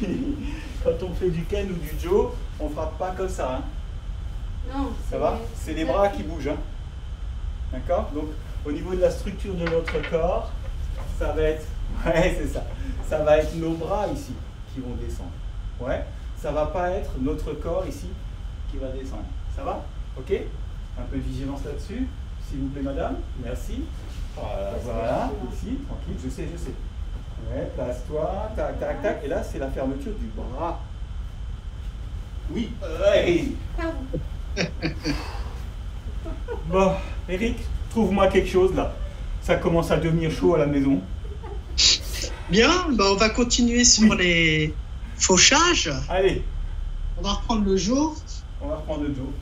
quand on fait du Ken ou du Joe, on frappe pas comme ça. Hein. Non, Ça va? C'est les bras qui bougent. Hein. D'accord? Donc, au niveau de la structure de notre corps, ça va être... Ouais, c'est ça. Ça va être nos bras ici qui vont descendre. Ouais? Ça va pas être notre corps ici qui va descendre. Ça va? Ok? Un peu de vigilance là-dessus. S'il vous plaît, madame. Merci. Voilà. Ici, tranquille. Je sais. Ouais, place-toi. Tac, tac, tac. Et là, c'est la fermeture du bras. Oui. Ouais. Pardon. Bon, Eric, trouve-moi quelque chose là. Ça commence à devenir chaud à la maison. Bien, ben, on va continuer sur les fauchages. Allez, On va reprendre le jour. on va reprendre le dos.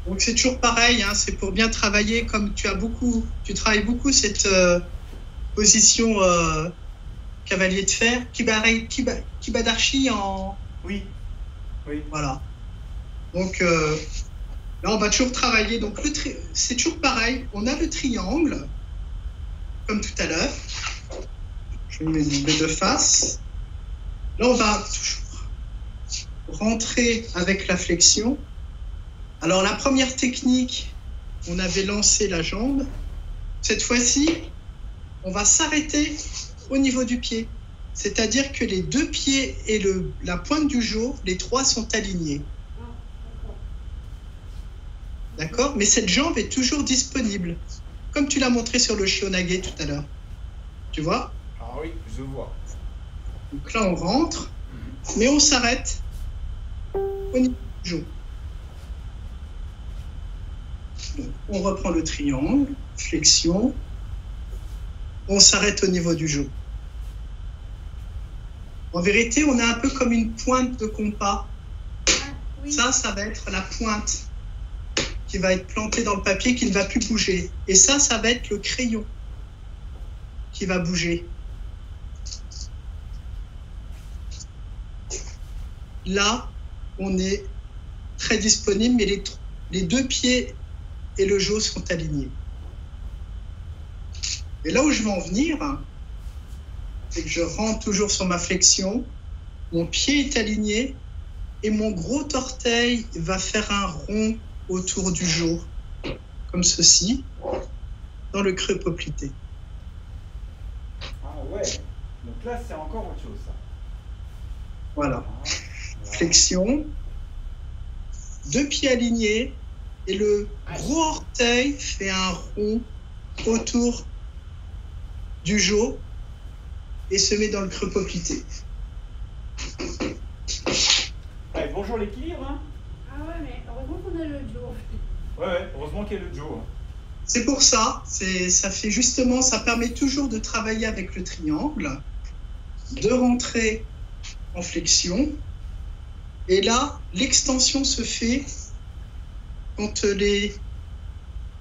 Donc c'est toujours pareil, hein, c'est pour bien travailler, comme tu travailles beaucoup cette position cavalier de fer, Kibadarshi en... Oui. Oui. Voilà. Donc là, on va toujours travailler. Donc c'est toujours pareil. On a le triangle, comme tout à l'heure. Je mets les deux faces. Là, on va toujours rentrer avec la flexion. Alors, la première technique, on avait lancé la jambe. Cette fois-ci, on va s'arrêter au niveau du pied. C'est-à-dire que les deux pieds et la pointe du genou, les trois sont alignés. D'accord? Mais cette jambe est toujours disponible, comme tu l'as montré sur le Shionage tout à l'heure. Tu vois? Ah oui, je vois. Donc là, on rentre, mais on s'arrête au niveau du genou. Donc, on reprend le triangle, flexion, on s'arrête au niveau du genou. En vérité, on a un peu comme une pointe de compas. Ah, oui. Ça va être la pointe qui va être plantée dans le papier, qui ne va plus bouger. Et ça va être le crayon qui va bouger. Là, on est très disponible, mais les deux pieds et le genou sont alignés. Et là où je veux en venir, c'est que je rentre toujours sur ma flexion, mon pied est aligné et mon gros orteil va faire un rond autour du genou, comme ceci, dans le creux poplité. Ah ouais. Donc là, c'est encore autre chose, ça. Voilà. Ah, voilà. Flexion, deux pieds alignés et le gros orteil fait un rond autour du genou et se met dans le creux poplité. Allez, bonjour l'équilibre, hein. Ah ouais, mais heureusement qu'on a le Joe. Ouais, heureusement qu'il y a le Joe. Hein. C'est pour ça, ça fait justement, ça permet toujours de travailler avec le triangle, de rentrer en flexion, et là, l'extension se fait quand les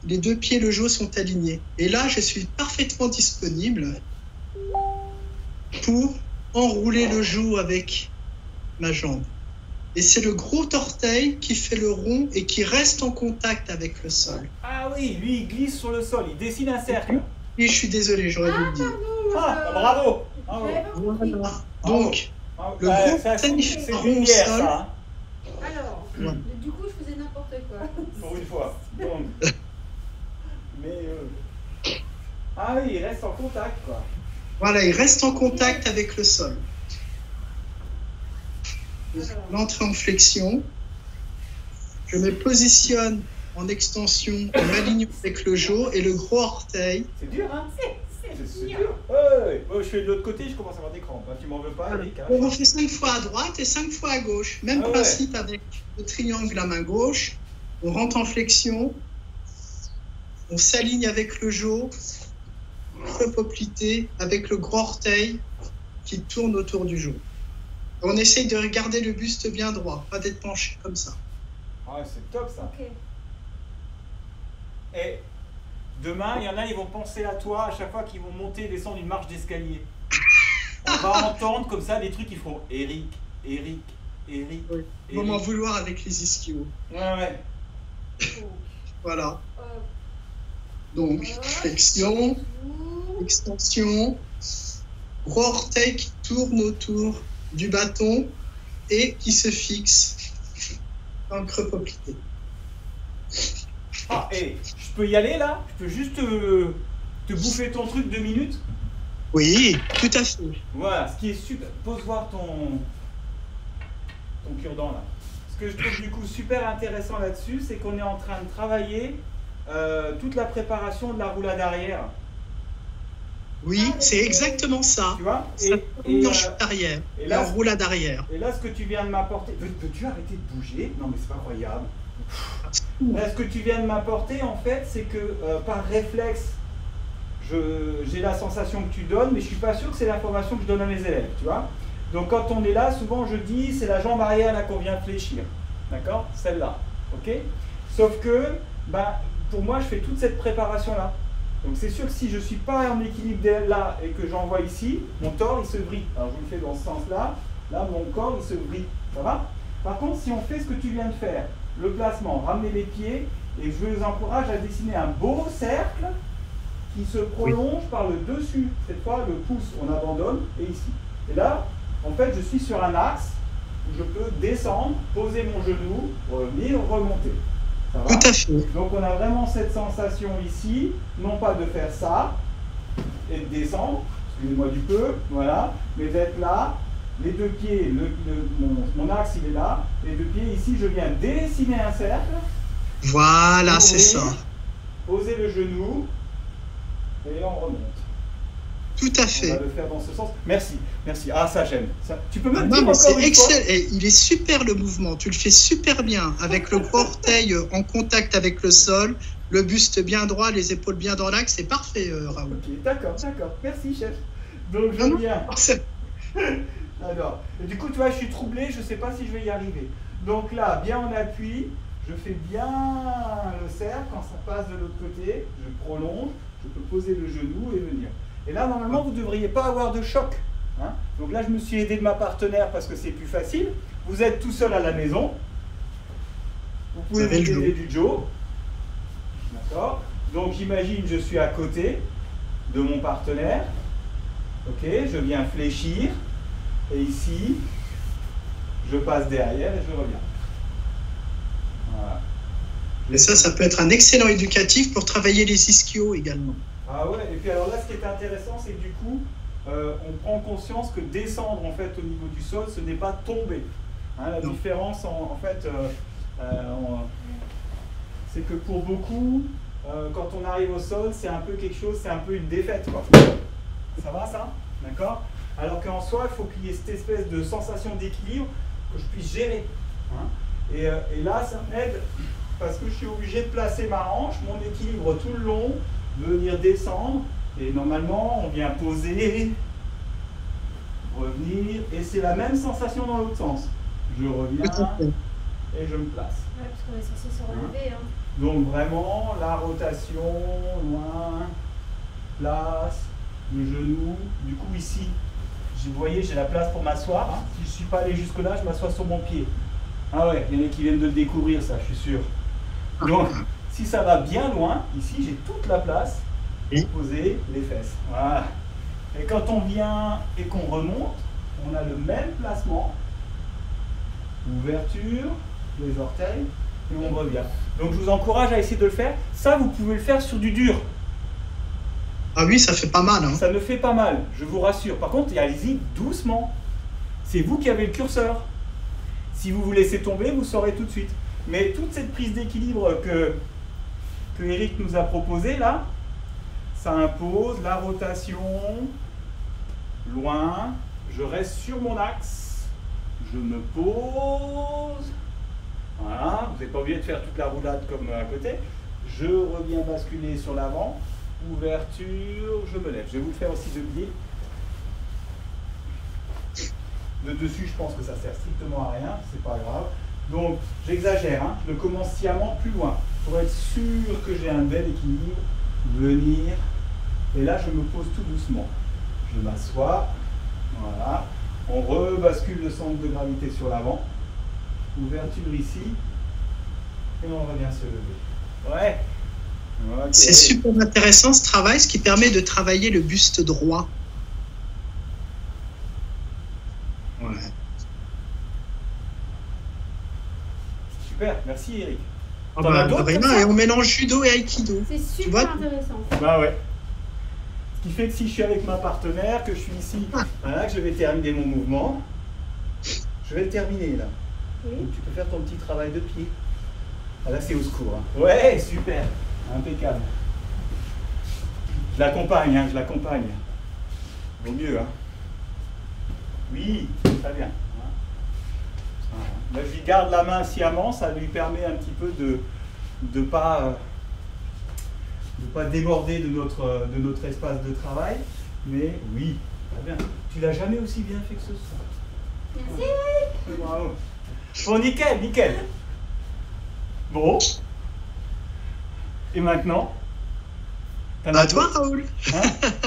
deux pieds et le genou sont alignés. Et là, je suis parfaitement disponible pour enrouler le genou avec ma jambe. Et c'est le gros orteil qui fait le rond et qui reste en contact avec le sol. Ah oui, lui, il glisse sur le sol, il dessine un cercle. Et je suis désolé, j'aurais dû le dire. Ah, bravo. Bravo. J'avais pas compris. Voilà. Donc, Bravo. le Ouais, gros ça, orteil c'est fait un une rond au bière, sol. ça. Hein. Alors, Ouais. du coup, je faisais n'importe quoi. Pour une fois. Donc. Mais. Ah oui, il reste en contact, quoi. Voilà, il reste en contact avec le sol. l'entrée en flexion. Je me positionne en extension, en m'aligne avec le jaw et le gros orteil. C'est dur, hein? C'est dur. Je fais de l'autre côté, je commence à avoir des crampes. Hein. Tu m'en veux pas, Eric, hein? On refait 5 fois à droite et 5 fois à gauche. Même principe avec le triangle à main gauche. On rentre en flexion. On s'aligne avec le jaw. Repoplité avec le gros orteil qui tourne autour du jaw. On essaye de regarder le buste bien droit, pas d'être penché comme ça. Ah, c'est top ça. Ok. Et demain, il y en a, ils vont penser à toi à chaque fois qu'ils vont monter et descendre une marche d'escalier. On va entendre comme ça des trucs qui feront Eric, Eric, Eric. Oui. Ils vont m'en vouloir avec les ischios. Ouais. Voilà. Euh, Donc, flexion, extension, gros orteil qui tourne autour du bâton et qui se fixe dans le creux poplité. Ah, et je peux y aller là? Je peux juste te bouffer ton truc 2 minutes? Oui, tout à fait. Voilà, ce qui est super. Pose voir ton cure-dent là. Ce que je trouve du coup super intéressant là-dessus, c'est qu'on est en train de travailler toute la préparation de la roulade arrière. Oui, c'est exactement ça. Tu vois? Ça tourne en chute arrière et en roulade arrière. Et là, ce que tu viens de m'apporter. Peux-tu arrêter de bouger? Non, mais c'est pas croyable. Là, ce que tu viens de m'apporter, en fait, c'est que par réflexe, j'ai la sensation que tu donnes, mais je suis pas sûr que c'est l'information que je donne à mes élèves, tu vois. Donc quand on est là, souvent je dis c'est la jambe arrière là qu'on vient fléchir, d'accord? Celle-là, ok? Sauf que, pour moi, je fais toute cette préparation là. Donc c'est sûr que si je suis pas en équilibre là et que j'envoie ici, mon corps il se vrille. Alors je le fais dans ce sens-là, là mon corps il se vrille, ça va? Par contre, si on fait ce que tu viens de faire, le placement, ramener les pieds, et je vous encourage à dessiner un beau cercle qui se prolonge par le dessus. Cette fois, le pouce, on abandonne, et ici. Et là, en fait, je suis sur un axe où je peux descendre, poser mon genou, revenir, remonter. Ça va? Tout à fait. Donc, on a vraiment cette sensation ici, non pas de faire ça et de descendre, excusez-moi du peu, voilà, mais d'être là, les deux pieds, mon axe il est là, les deux pieds ici, je viens dessiner un cercle. Voilà, c'est ça. Poser le genou et on remonte. Tout à fait. On va le faire dans ce sens. Merci, merci. Ah, ça j'aime. Tu peux même Non, dire mais encore c'est une fois. excellent. Et il est super le mouvement. Tu le fais super bien avec le gros orteil en contact avec le sol, le buste bien droit, les épaules bien dans l'axe. C'est parfait, Raoul. Ok, d'accord. Merci, chef. Donc je viens. Alors, et du coup, tu vois, je suis troublé. Je ne sais pas si je vais y arriver. Donc là, bien en appui, je fais bien le cercle. Quand ça passe de l'autre côté, je prolonge. Je peux poser le genou et venir. Et là, normalement, vous ne devriez pas avoir de choc. Hein. Donc là, je me suis aidé de ma partenaire parce que c'est plus facile. Vous êtes tout seul à la maison. Vous pouvez vous aider du Joe. D'accord. Donc j'imagine, je suis à côté de mon partenaire. Ok, je viens fléchir. Et ici, je passe derrière et je reviens. Voilà. Et ça peut être un excellent éducatif pour travailler les ischios également. Ah ouais, et puis alors là, ce qui est intéressant, c'est que du coup, on prend conscience que descendre en fait au niveau du sol, ce n'est pas tomber. Hein, la différence, en fait, c'est que pour beaucoup, quand on arrive au sol, c'est un peu quelque chose, c'est un peu une défaite, quoi. Ça va, ça? D'accord? Alors qu'en soi, il faut qu'il y ait cette espèce de sensation d'équilibre que je puisse gérer. Hein. Et là, ça m'aide parce que je suis obligé de placer ma hanche, mon équilibre tout le long, venir descendre, et normalement, on vient poser, revenir, et c'est la même sensation dans l'autre sens. Je reviens et je me place. Ouais, parce qu'on est censé se relever. Hein. Donc vraiment, la rotation, loin, place, le genou. Du coup ici, vous voyez, j'ai la place pour m'asseoir. Hein. Si je ne suis pas allé jusque-là, je m'assois sur mon pied. Ah ouais, il y en a qui viennent de le découvrir, ça, je suis sûr. Donc, si ça va bien loin, ici, j'ai toute la place pour poser les fesses. Voilà. Et quand on vient et qu'on remonte, on a le même placement. Ouverture, les orteils, et on revient. Donc, je vous encourage à essayer de le faire. Ça, vous pouvez le faire sur du dur. Ah oui, ça fait pas mal. Hein. Ça ne fait pas mal, je vous rassure. Par contre, allez-y doucement. C'est vous qui avez le curseur. Si vous vous laissez tomber, vous saurez tout de suite. Mais toute cette prise d'équilibre que Eric nous a proposée là, ça impose la rotation loin. Je reste sur mon axe. Je me pose. Voilà, vous n'êtes pas obligé de faire toute la roulade comme à côté. Je reviens basculer sur l'avant. Ouverture, je me lève. Je vais vous le faire aussi de pied. De dessus, je pense que ça sert strictement à rien, c'est pas grave. Donc, j'exagère, hein, je commence sciemment plus loin pour être sûr que j'ai un bel équilibre. Venir, et là, je me pose tout doucement. Je m'assois, voilà. On rebascule le centre de gravité sur l'avant. Ouverture ici, et on revient se lever. Ouais. Okay. C'est super intéressant ce travail, ce qui permet de travailler le buste droit. Ouais. Super, merci Eric. Ah bah, vraiment, et on mélange judo et aikido. C'est super intéressant. Bah ouais. Ce qui fait que si je suis avec ma partenaire, que je suis ici, voilà, que je vais terminer mon mouvement, je vais le terminer là. Oui. Donc, tu peux faire ton petit travail de pied. Ah, là c'est au secours. Hein. Ouais, super. Impeccable. Je l'accompagne, hein, je l'accompagne. Vaut mieux, hein. Oui, très bien. Là, je lui garde la main sciemment, ça lui permet un petit peu de ne pas déborder de notre espace de travail. Mais oui, très bien. Tu l'as jamais aussi bien fait que ce soir. Merci. Bravo. Bon, nickel, nickel. Bon. Et maintenant À toi, Raoul. Hein?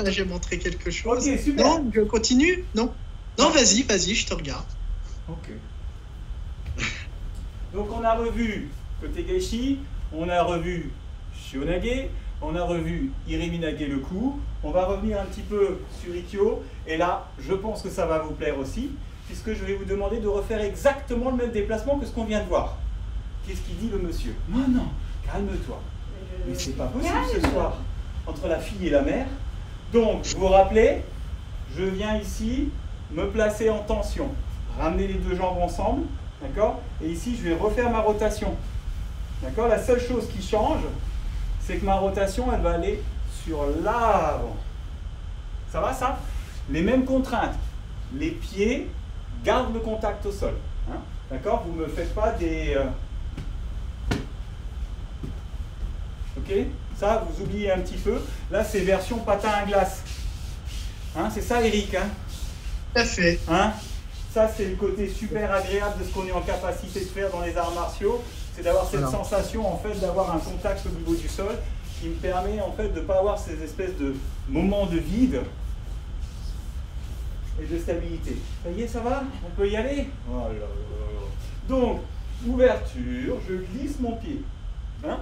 J'ai montré quelque chose. Ok, super. Non, je continue. Non, non, vas-y, je te regarde. Ok. Donc on a revu côté Gaishi, on a revu Shionage, on a revu Iriminage le coup. On va revenir un petit peu sur Ikkyo. Et là, je pense que ça va vous plaire aussi, puisque je vais vous demander de refaire exactement le même déplacement que ce qu'on vient de voir. Qu'est-ce qu'il dit le monsieur? Non, non, calme-toi. Mais c'est pas possible ce soir, entre la fille et la mère. Donc, vous vous rappelez, je viens ici me placer en tension, ramener les deux jambes ensemble, d'accord? Et ici, je vais refaire ma rotation, d'accord? La seule chose qui change, c'est que ma rotation, elle va aller sur l'avant. Ça va, ça? Les mêmes contraintes. Les pieds gardent le contact au sol, hein? D'accord? Vous ne me faites pas des... Ok? Ça, vous oubliez un petit peu. Là, c'est version patin à glace. Hein, c'est ça, Eric, hein? Tout à fait. Hein? Ça, c'est le côté super agréable de ce qu'on est en capacité de faire dans les arts martiaux. C'est d'avoir cette sensation, en fait, d'avoir un contact au niveau du sol qui me permet, en fait, de ne pas avoir ces espèces de moments de vide et de stabilité. Ça y est, ça va? On peut y aller? Oh là là. Donc, ouverture, je glisse mon pied. Hein?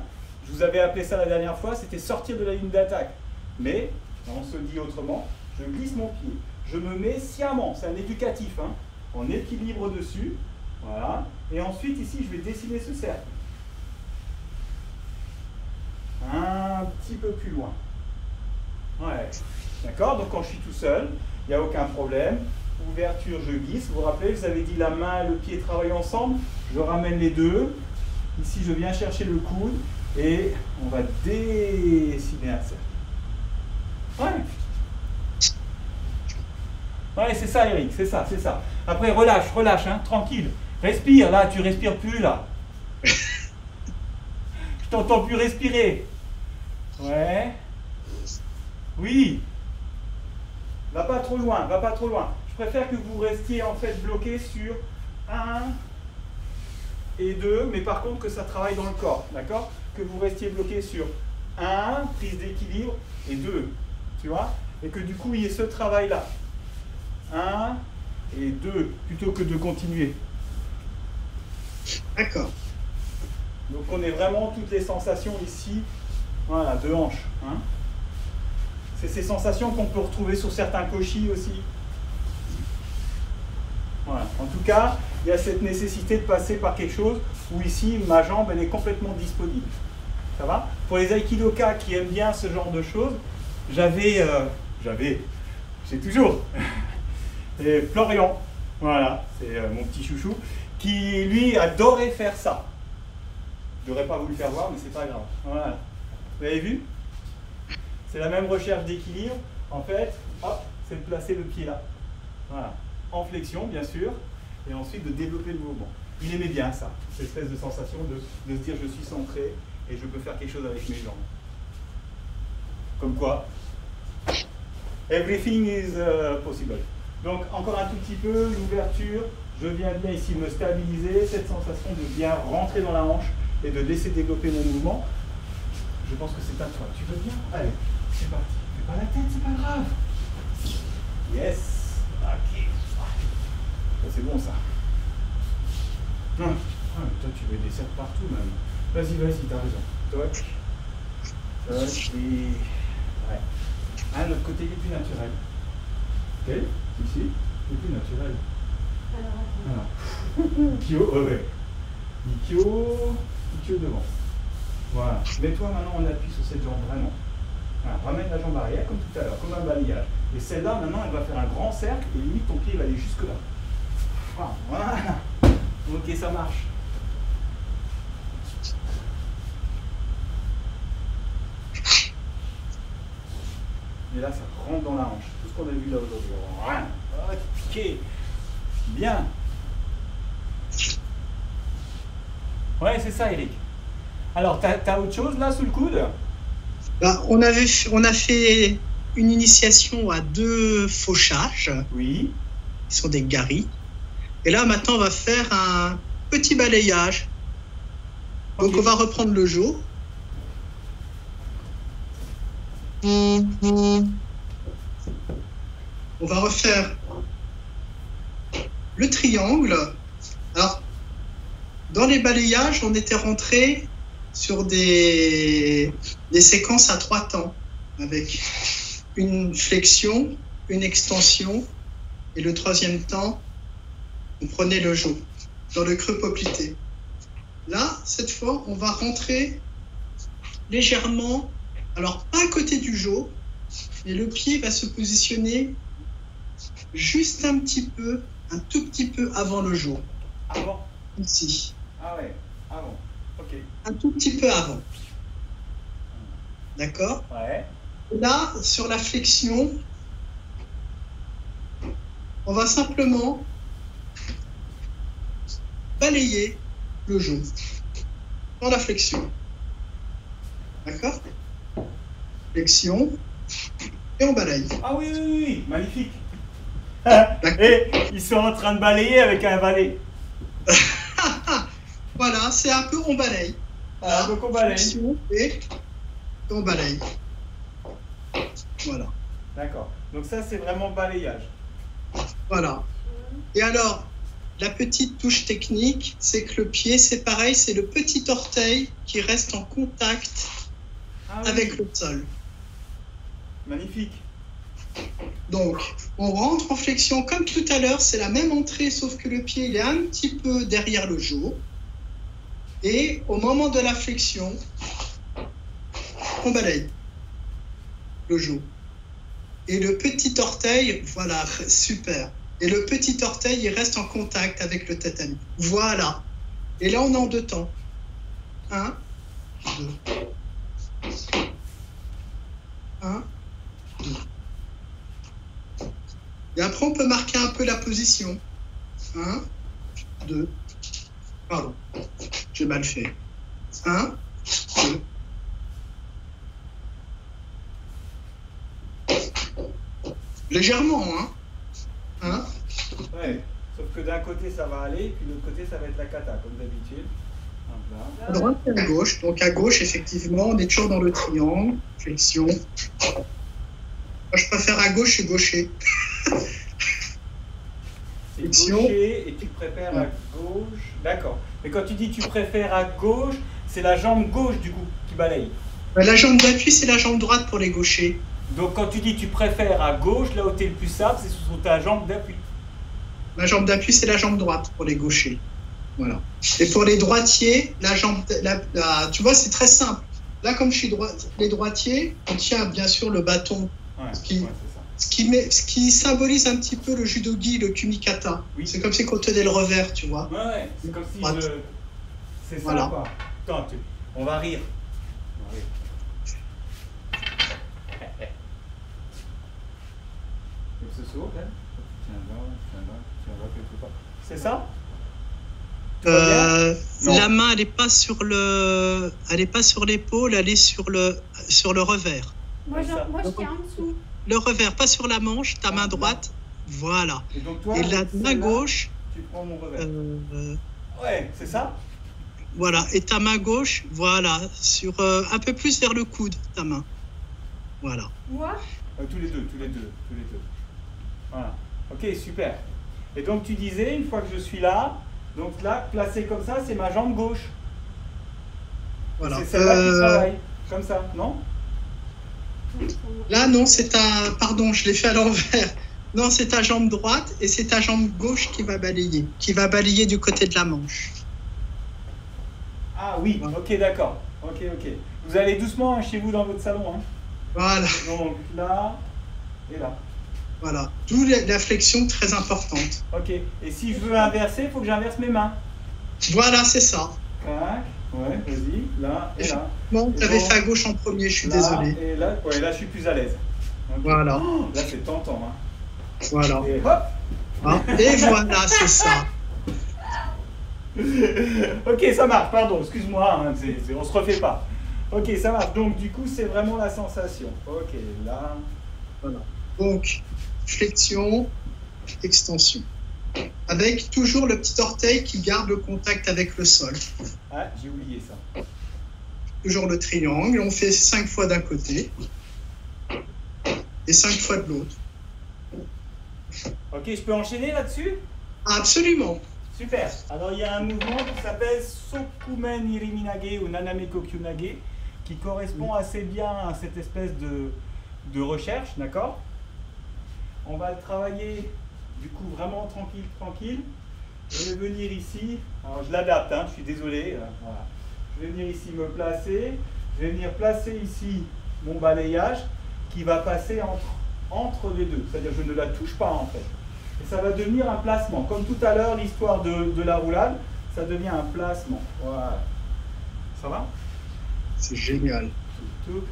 Je vous avais appelé ça la dernière fois, c'était sortir de la ligne d'attaque. Mais, on se dit autrement, je glisse mon pied. Je me mets sciemment, c'est un éducatif, hein, en équilibre dessus. Voilà. Et ensuite, ici, je vais dessiner ce cercle. Un petit peu plus loin. Ouais. D'accord? Donc, quand je suis tout seul, il n'y a aucun problème. Ouverture, je glisse. Vous vous rappelez, je vous avais dit la main et le pied travaillent ensemble. Je ramène les deux. Ici, je viens chercher le coude. Et on va dessiner un cercle. Ouais. Ouais, c'est ça, Eric, c'est ça, c'est ça. Après, relâche, relâche, hein, tranquille. Respire, là, tu respires plus, là. Je t'entends plus respirer. Ouais. Oui. Va pas trop loin, va pas trop loin. Je préfère que vous restiez, en fait, bloqué sur 1 et 2, mais par contre que ça travaille dans le corps, d'accord? Que vous restiez bloqué sur 1, prise d'équilibre, et 2, tu vois? Et que du coup, il y ait ce travail-là. 1 et 2, plutôt que de continuer. D'accord. Donc on est vraiment toutes les sensations ici, voilà, de hanche. Hein? C'est ces sensations qu'on peut retrouver sur certains koshi aussi. Voilà. En tout cas, il y a cette nécessité de passer par quelque chose où ici, ma jambe, elle est complètement disponible. Ça va? Pour les aikidoka qui aiment bien ce genre de choses, j'ai toujours, et Florian, voilà, c'est mon petit chouchou, qui lui adorait faire ça. Je n'aurais pas voulu le faire voir, mais c'est pas grave. Voilà. Vous avez vu? C'est la même recherche d'équilibre. En fait, hop, c'est de placer le pied là. Voilà. En flexion, bien sûr, et ensuite de développer le mouvement. Il aimait bien ça, cette espèce de sensation de se dire je suis centré et je peux faire quelque chose avec mes jambes. Comme quoi, everything is possible. Donc encore un tout petit peu, l'ouverture, je viens bien ici me stabiliser, cette sensation de bien rentrer dans la hanche et de laisser développer mon mouvement. Je pense que c'est à toi. Tu veux bien? Allez, c'est parti. Fais pas la tête, c'est pas grave. Yes. Ok. Ça, c'est bon ça. Toi tu veux des cercles partout même. Vas-y, t'as raison. Toi. Ouais. Ah, notre côté il est plus naturel. Ok? Ici, il est plus naturel. Alors. Ikyo, ouais. Ikyo devant. Voilà. Mets-toi maintenant en appui sur cette jambe vraiment. Voilà. Ramène la jambe arrière comme tout à l'heure, comme un balayage. Et celle-là, maintenant, elle va faire un grand cercle et limite ton pied va aller jusque là. Voilà. Ok, ça marche. Et là, ça rentre dans la hanche. Tout ce qu'on a vu là aujourd'hui. Ok. Bien. Ouais, c'est ça, Eric. Alors, t'as autre chose là sous le coude? Bah, on a fait une initiation à 2 fauchages. Oui. Qui sont des garis. Et là, maintenant, on va faire un petit balayage. Donc, Okay. on va reprendre le jour. On va refaire le triangle. Alors, dans les balayages, on était rentré sur des séquences à 3 temps, avec une flexion, une extension, et le 3e temps, on prenait le jo dans le creux poplité. Là, cette fois, on va rentrer légèrement, alors pas à côté du jo, mais le pied va se positionner juste un petit peu, un tout petit peu avant le jo. Avant? Ici. Ah ouais, avant. Ok. Un tout petit peu avant. D'accord? Ouais. Là, sur la flexion, on va simplement balayer le genou dans la flexion. D'accord? Flexion, et on balaye. Ah oui, magnifique. Et ils sont en train de balayer avec un balai. Voilà, c'est un peu on balaye. Ah, donc on balaye. Flexion et on balaye. Voilà. D'accord. Donc ça, c'est vraiment balayage. Voilà. Et alors, la petite touche technique, c'est que le pied, c'est pareil, c'est le petit orteil qui reste en contact avec le sol. Magnifique. Donc, on rentre en flexion comme tout à l'heure, c'est la même entrée, sauf que le pied il est un petit peu derrière le genou. Et au moment de la flexion, on balaye le genou. Et le petit orteil, voilà, super. Et le petit orteil, il reste en contact avec le tatami. Voilà. Et là, on est en 2 temps. 1, 2. 1, 2. Et après, on peut marquer un peu la position. 1, 2. Pardon, j'ai mal fait. 1, 2. Légèrement, hein. 1. Ouais. Sauf que d'un côté, ça va aller, puis de l'autre côté, ça va être la cata, comme d'habitude. À droite et à gauche. Donc à gauche, effectivement, on est toujours dans le triangle. Flexion. Moi, je préfère à gauche et gaucher. C'est gaucher et tu préfères à gauche. D'accord. Mais quand tu dis tu préfères à gauche, c'est la jambe gauche du coup qui balaye. La jambe d'appui, c'est la jambe droite pour les gauchers. Donc quand tu dis tu préfères à gauche, là où tu es le plus stable, c'est sur ta jambe d'appui. La jambe d'appui, c'est la jambe droite pour les gauchers. Voilà. Et pour les droitiers, la jambe, tu vois, c'est très simple. Là, comme je suis les droitiers, on tient bien sûr le bâton. Ouais, qui, ouais, c'est ça. ce qui symbolise un petit peu le judogi, le kumikata. Oui. C'est comme si on tenait le revers, tu vois. Ouais, c'est comme si Droite. C'est ça, Voilà. quoi. Attends, on va rire. On va rire. Il se sauve, hein. Tiens là, quelque part. C'est ça? Tout va bien? Non. La main, elle n'est pas sur l'épaule, elle est sur le revers. Moi, Comme ça. je tiens en dessous. Le revers, pas sur la manche, ta main droite. Voilà. Et donc toi, Et la main celle-là, gauche, tu prends mon revers. euh, Ouais, c'est ça? voilà. Et ta main gauche, voilà, sur un peu plus vers le coude, ta main. Voilà. Moi, Tous les deux. Voilà. Ok, super. Et donc tu disais, une fois que je suis là, donc là, placé comme ça, c'est ma jambe gauche. Voilà. C'est celle-là qui travaille. Comme ça, non? Là, non, c'est ta. Pardon, je l'ai fait à l'envers. Non, c'est ta jambe droite et c'est ta jambe gauche qui va balayer du côté de la manche. Ah oui, ok, d'accord. Ok. Vous allez doucement hein, chez vous dans votre salon. Hein. Voilà, Donc là et là. voilà. D'où la flexion très importante. Ok. Et si je veux inverser, il faut que j'inverse mes mains. Voilà, c'est ça. Tac. Ouais, vas-y. Là et là. Non, tu avais bon. fait à gauche en premier, je suis Là, désolé. Et là, ouais, là, je suis plus à l'aise. Ok. Voilà. Oh, là, c'est tentant. Hein. Voilà. Et hop. Hein, et voilà, c'est ça. Ok, ça marche, pardon, excuse-moi, hein, on se refait pas. Ok, ça marche, donc du coup, c'est vraiment la sensation. Ok, là. Voilà. Donc, flexion, extension. Avec toujours le petit orteil qui garde le contact avec le sol. Ah, j'ai oublié ça. Toujours le triangle. On fait 5 fois d'un côté et 5 fois de l'autre. Ok, je peux enchaîner là-dessus? Absolument. Super. Alors, il y a un mouvement qui s'appelle Sokumen Iriminage ou Naname Kokyunage qui correspond assez bien à cette espèce de recherche, d'accord? On va le travailler du coup vraiment tranquille. Je vais venir ici. Alors, je l'adapte, hein, je suis désolé. Voilà. Je vais venir ici me placer. Je vais venir placer ici mon balayage qui va passer entre les deux. C'est-à-dire que je ne la touche pas en fait. Et ça va devenir un placement. Comme tout à l'heure, l'histoire de la roulade, ça devient un placement. Voilà. Ça va? C'est génial. Touc.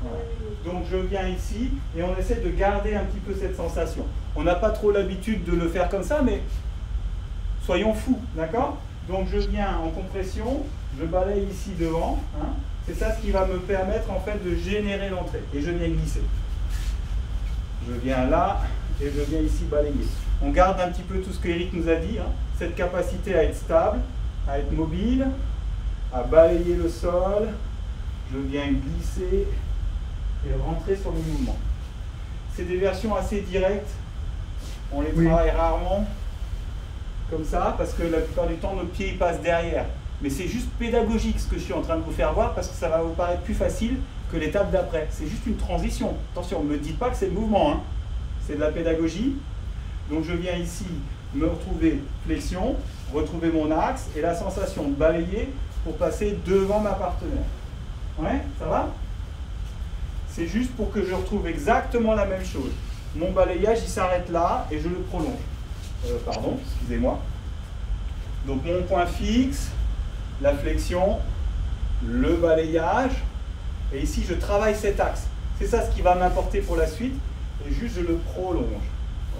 Voilà. Donc je viens ici et on essaie de garder un petit peu cette sensation. On n'a pas trop l'habitude de le faire comme ça, mais soyons fous, d'accord? Donc je viens en compression, je balaye ici devant. Hein. C'est ça ce qui va me permettre en fait de générer l'entrée. Et je viens glisser. Je viens là et je viens ici balayer. On garde un petit peu tout ce que Eric nous a dit, hein, cette capacité à être stable, à être mobile, à balayer le sol. Je viens glisser et rentrer sur le mouvement. C'est des versions assez directes. On les travaille rarement comme ça parce que la plupart du temps, nos pieds ils passent derrière. Mais c'est juste pédagogique ce que je suis en train de vous faire voir parce que ça va vous paraître plus facile que l'étape d'après. C'est juste une transition. Attention, ne me dites pas que c'est le mouvement. Hein. C'est de la pédagogie. Donc je viens ici me retrouver flexion, retrouver mon axe et la sensation de balayer pour passer devant ma partenaire. Ouais, ça va? C'est juste pour que je retrouve exactement la même chose. Mon balayage, il s'arrête là et je le prolonge. Pardon, excusez-moi. Donc mon point fixe, la flexion, le balayage, et ici je travaille cet axe. C'est ça ce qui va m'importer pour la suite, et juste je le prolonge.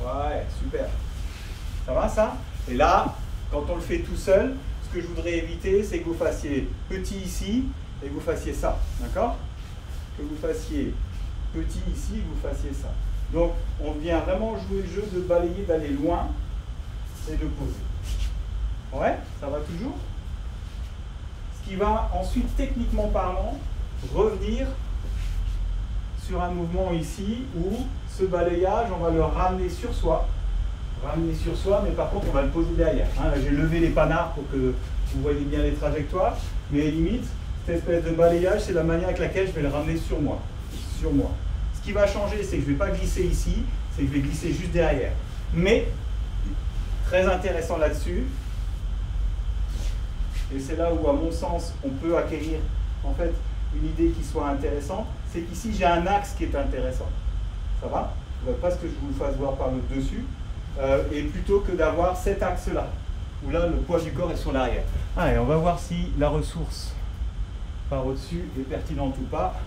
Ouais, super. Ça va ça? Et là, quand on le fait tout seul, ce que je voudrais éviter, c'est que vous fassiez petit ici, et que vous fassiez ça, d'accord? Que vous fassiez petit ici, que vous fassiez ça. Donc on vient vraiment jouer le jeu de balayer, d'aller loin, et de poser. Ouais, ça va toujours? Ce qui va ensuite, techniquement parlant, revenir sur un mouvement ici où ce balayage, on va le ramener sur soi. Ramener sur soi, mais par contre, on va le poser derrière. Hein, là, j'ai levé les panards pour que vous voyez bien les trajectoires, mais limite, cette espèce de balayage, c'est la manière avec laquelle je vais le ramener sur moi. Sur moi. Ce qui va changer, c'est que je ne vais pas glisser ici, c'est que je vais glisser juste derrière. Mais, très intéressant là-dessus, et c'est là où, à mon sens, on peut acquérir en fait une idée qui soit intéressante, c'est qu'ici j'ai un axe qui est intéressant. Ça va? Je ne voudrais pas que je vous le fasse voir par le dessus. Et plutôt que d'avoir cet axe-là, où là le poids du corps est sur l'arrière. Allez, on va voir si la ressource par au-dessus est pertinente ou pas.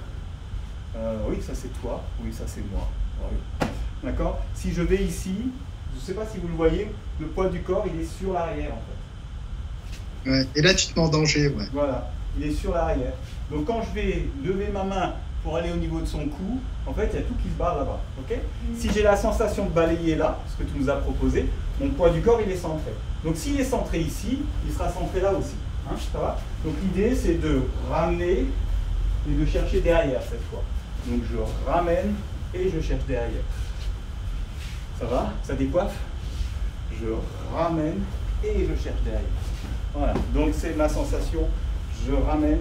Oui, ça c'est toi, oui, ça c'est moi. Oui. D'accord? Si je vais ici, je ne sais pas si vous le voyez, le poids du corps il est sur l'arrière en fait. Ouais. Et là, tu te mets en danger. Ouais. Voilà, il est sur l'arrière. Donc quand je vais lever ma main pour aller au niveau de son cou, en fait, il y a tout qui se barre là-bas. Okay? Si j'ai la sensation de balayer là, ce que tu nous as proposé, mon poids du corps, il est centré. Donc s'il est centré ici, il sera centré là aussi. Hein, ça va? Donc l'idée, c'est de ramener et de chercher derrière cette fois. Donc je ramène et je cherche derrière. Ça va? Ça décoiffe? Je ramène et je cherche derrière. Voilà, donc c'est ma sensation. Je ramène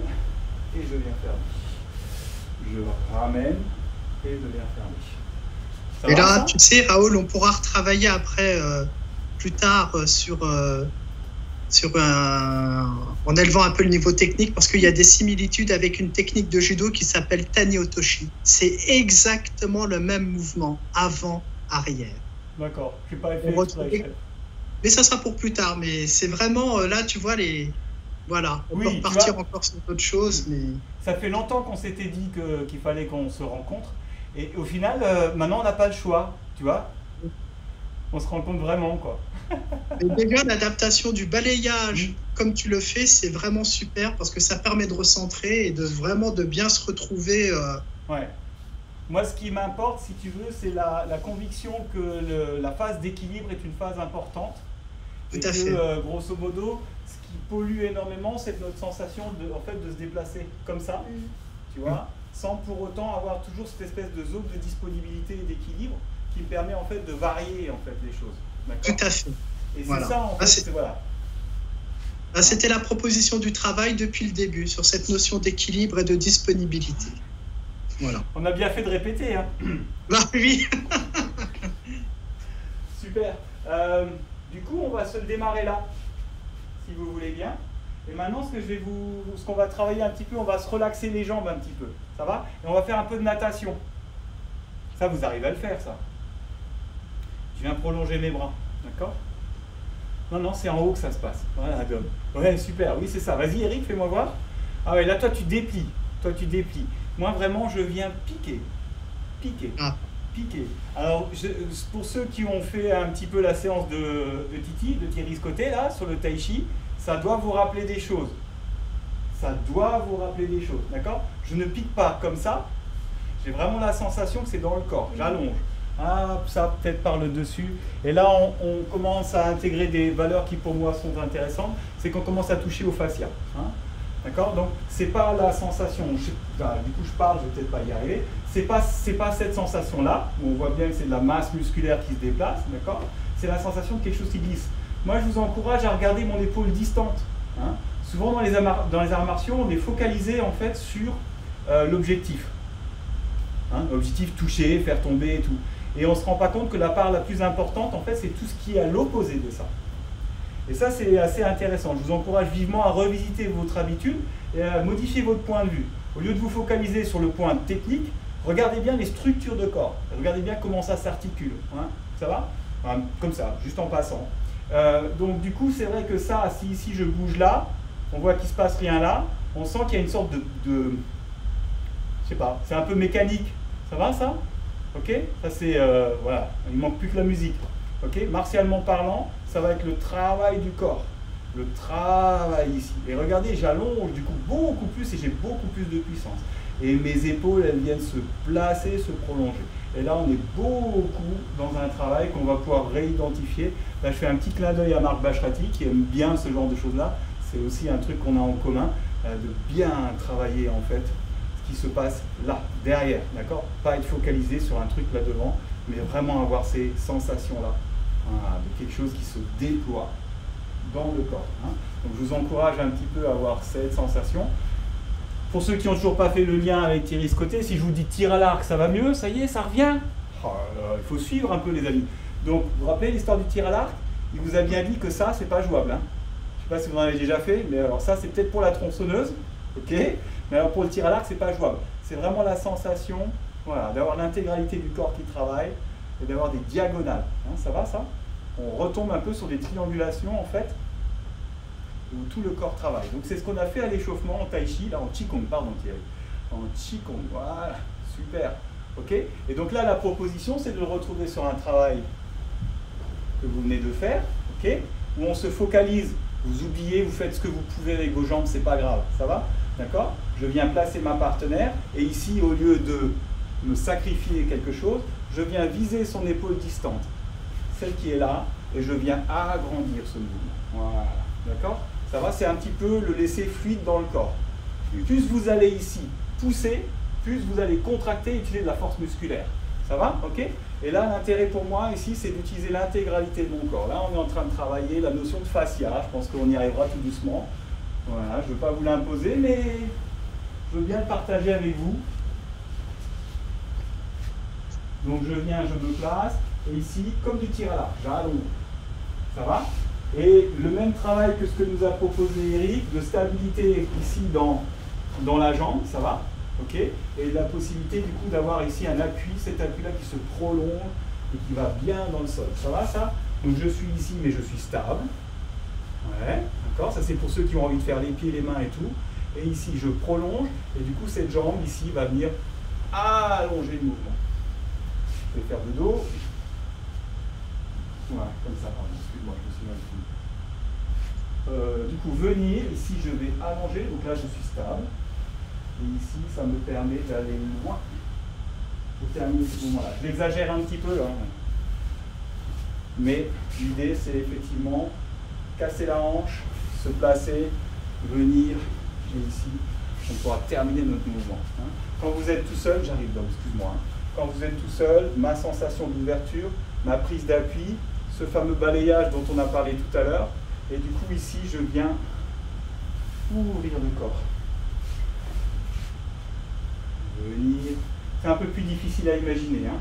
et je viens fermer. Je ramène et je viens fermer. Ça et va, là, ça? tu sais, Raoul, on pourra retravailler après, plus tard, en élevant un peu le niveau technique, parce qu'il y a des similitudes avec une technique de judo qui s'appelle Tani Otoshi. C'est exactement le même mouvement, avant-arrière. D'accord, je n'ai pas fait exprès. Mais ça sera pour plus tard. Mais c'est vraiment, là, tu vois, voilà, on peut repartir encore sur d'autres choses. Mais... Ça fait longtemps qu'on s'était dit qu'il fallait qu'on se rencontre. Et au final, maintenant, on n'a pas le choix, tu vois. On se rencontre vraiment, quoi. Et déjà, l'adaptation du balayage, comme tu le fais, c'est vraiment super parce que ça permet de recentrer et vraiment de bien se retrouver. Ouais. Moi, ce qui m'importe, si tu veux, c'est la conviction que la phase d'équilibre est une phase importante. Tout et à que, fait. Grosso modo, ce qui pollue énormément, c'est notre sensation de se déplacer comme ça, tu vois, sans pour autant avoir toujours cette espèce de zone de disponibilité et d'équilibre qui me permet en fait de varier en fait les choses. Tout à fait. Et voilà. c'est ça en fait, voilà. C'était la proposition du travail depuis le début, sur cette notion d'équilibre et de disponibilité. Voilà. On a bien fait de répéter, hein. Bah oui. Super. Du coup, on va se le démarrer là, si vous voulez bien. Et maintenant, ce qu'on va travailler un petit peu, on va se relaxer les jambes un petit peu. Ça va? Et on va faire un peu de natation. Ça, vous arrivez à le faire, ça. Je viens prolonger mes bras. D'accord? Non, c'est en haut que ça se passe. Voilà, Dom. Ouais, super. Oui, c'est ça. Vas-y, Eric, fais-moi voir. Ah ouais, là, toi, tu déplies. Moi, vraiment, je viens piquer. Piquer. Alors, pour ceux qui ont fait un petit peu la séance de Titi, de Thierry Scotté, là, sur le Tai Chi, ça doit vous rappeler des choses. D'accord? Je ne pique pas comme ça. J'ai vraiment la sensation que c'est dans le corps. J'allonge. Ah, ça peut-être par le dessus. Et là, on commence à intégrer des valeurs qui pour moi sont intéressantes. C'est qu'on commence à toucher au fascia. Hein? D'accord? Donc, c'est pas la sensation. Du coup, je parle, je vais peut-être pas y arriver. C'est pas cette sensation-là, où on voit bien que c'est de la masse musculaire qui se déplace. D'accord? C'est la sensation de quelque chose qui glisse. Moi, je vous encourage à regarder mon épaule distante. Hein? Souvent, dans les arts martiaux, on est focalisé en fait sur l'objectif. Hein? L'objectif toucher, faire tomber et tout. Et on ne se rend pas compte que la part la plus importante, en fait, c'est tout ce qui est à l'opposé de ça. Et ça, c'est assez intéressant. Je vous encourage vivement à revisiter votre habitude et à modifier votre point de vue. Au lieu de vous focaliser sur le point technique, regardez bien les structures de corps. Regardez bien comment ça s'articule. Hein? Ça va? Enfin, comme ça, juste en passant. Donc, du coup, c'est vrai que ça, si je bouge là, on voit qu'il ne se passe rien là. On sent qu'il y a une sorte de je sais pas, c'est un peu mécanique. Ça va, ça? Ok? Ça, c'est... voilà, il ne manque plus que la musique. Ok? Martialement parlant, ça va être le travail du corps. Le travail ici. Et regardez, j'allonge du coup beaucoup plus et j'ai beaucoup plus de puissance. Et mes épaules, elles viennent se placer, se prolonger. Et là, on est beaucoup dans un travail qu'on va pouvoir réidentifier. Là, je fais un petit clin d'œil à Marc Bachrati qui aime bien ce genre de choses-là. C'est aussi un truc qu'on a en commun, de bien travailler en fait ce qui se passe là, derrière. D'accord? Pas être focalisé sur un truc là devant, mais vraiment avoir ces sensations-là. Voilà, de quelque chose qui se déploie dans le corps. Hein. Donc je vous encourage un petit peu à avoir cette sensation. Pour ceux qui n'ont toujours pas fait le lien avec Thierry Scotté, si je vous dis tir à l'arc, ça va mieux, ça y est, ça revient. Oh là là, il faut suivre un peu les amis. Donc vous vous rappelez l'histoire du tir à l'arc? Il vous a bien dit que ça, c'est pas jouable. Hein. Je ne sais pas si vous en avez déjà fait, mais alors ça c'est peut-être pour la tronçonneuse. Ok? Mais alors pour le tir à l'arc, c'est pas jouable. C'est vraiment la sensation, voilà, d'avoir l'intégralité du corps qui travaille et d'avoir des diagonales. Hein, ça va ça? On retombe un peu sur des triangulations en fait, où tout le corps travaille. Donc c'est ce qu'on a fait à l'échauffement en tai chi, là en qigong, pardon Thierry. En qigong, voilà, super. Ok? Et donc là, la proposition, c'est de le retrouver sur un travail que vous venez de faire, ok? Où on se focalise, vous oubliez, vous faites ce que vous pouvez avec vos jambes, c'est pas grave, ça va? D'accord? Je viens placer ma partenaire, et ici, au lieu de me sacrifier quelque chose, je viens viser son épaule distante, celle qui est là, et je viens agrandir ce mouvement. Voilà, d'accord? Ça va? C'est un petit peu le laisser fluide dans le corps. Plus vous allez ici pousser, plus vous allez contracter et utiliser de la force musculaire. Ça va? Ok? Et là, l'intérêt pour moi ici, c'est d'utiliser l'intégralité de mon corps. Là, on est en train de travailler la notion de fascia. Je pense qu'on y arrivera tout doucement. Voilà, je ne veux pas vous l'imposer, mais je veux bien le partager avec vous. Donc, je viens, je me place. Et ici, comme du tir à l'arc, j'allonge. Ça va? Et le même travail que ce que nous a proposé Eric, de stabilité ici dans la jambe, ça va? Ok, et la possibilité du coup d'avoir ici un appui, cet appui-là qui se prolonge et qui va bien dans le sol. Ça va ça? Donc je suis ici mais je suis stable. Ouais, d'accord? Ça c'est pour ceux qui ont envie de faire les pieds, les mains et tout. Et ici je prolonge et du coup cette jambe ici va venir allonger le mouvement. Je vais faire de dos. Voilà, comme ça, pardon, excuse-moi, je me suis mal fait. Du coup venir, ici je vais allonger, donc là je suis stable. Et ici, ça me permet d'aller loin pour terminer ce moment-là. Je l'exagère un petit peu, hein. Mais l'idée, c'est effectivement casser la hanche, se placer, venir, et ici, on pourra terminer notre mouvement. Hein. Quand vous êtes tout seul, j'arrive là, excuse-moi. Hein. Quand vous êtes tout seul, ma sensation d'ouverture, ma prise d'appui, ce fameux balayage dont on a parlé tout à l'heure, et du coup, ici, je viens ouvrir le corps. Venir. C'est un peu plus difficile à imaginer, hein.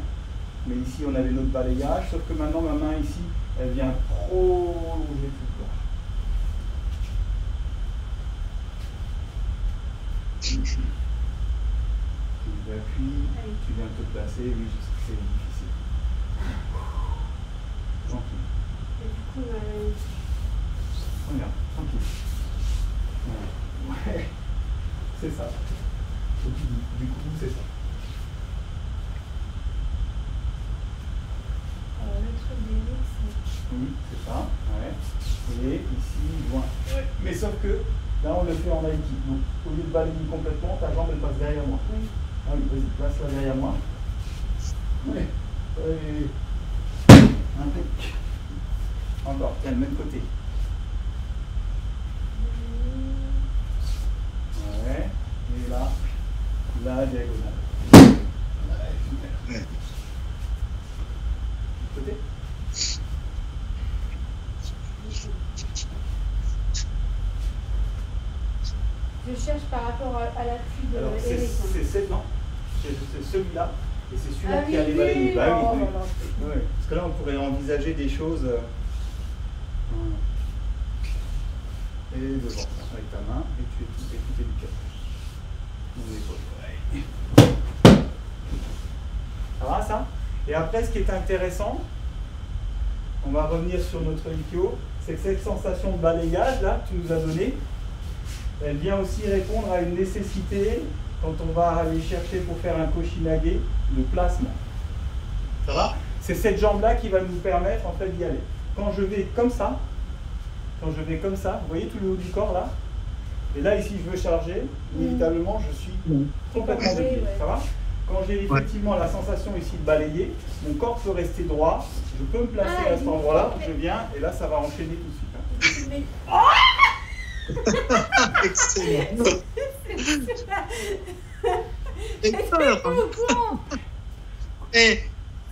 Mais ici on avait notre balayage, sauf que maintenant ma main ici, elle vient prolonger tout le corps. Tu appuies, tu viens te placer, oui, je sais que c'est difficile. Tranquille. Et du coup, Regarde, tranquille. Ouais, c'est ça. Du coup, c'est ça. le truc des riz, c'est... Oui, c'est ça. Ouais. Et ici, loin. Ouais. Mais sauf que là, on le fait en aïki. Donc, au lieu de balayer complètement, ta jambe, elle passe derrière moi. Oui. Ah oui, vas-y, place-la derrière moi. Ouais. Et... Impec. Encore, tiens, le même côté. Ouais. Et là, la diagonale. Ouais, super. Côté. Je cherche par rapport à l'appui de Alors, Eric. c'est non, c'est celui-là, et c'est celui-là Ah qui oui, a les balayer. oui, Bah oui, oh oui. là là. Ouais, parce que là, on pourrait envisager des choses. Voilà. Et devant, avec ta main, et tu es du cap. Mon épaule. Ouais. Ça va, ça? Et après, ce qui est intéressant, on va revenir sur notre Ikkyo, c'est que cette sensation de balayage, là, que tu nous as donnée, elle vient aussi répondre à une nécessité quand on va aller chercher pour faire un koshinage de placement. Ça va? C'est cette jambe-là qui va nous permettre en fait d'y aller. Quand je vais comme ça, vous voyez tout le haut du corps là, et là ici je veux charger, inévitablement je suis complètement de pied. Ça va? Quand j'ai effectivement la sensation ici de balayer, mon corps peut rester droit, je peux me placer à cet endroit-là, je viens, et là ça va enchaîner tout de suite. Hein. Excellent. J'ai peur. Eh,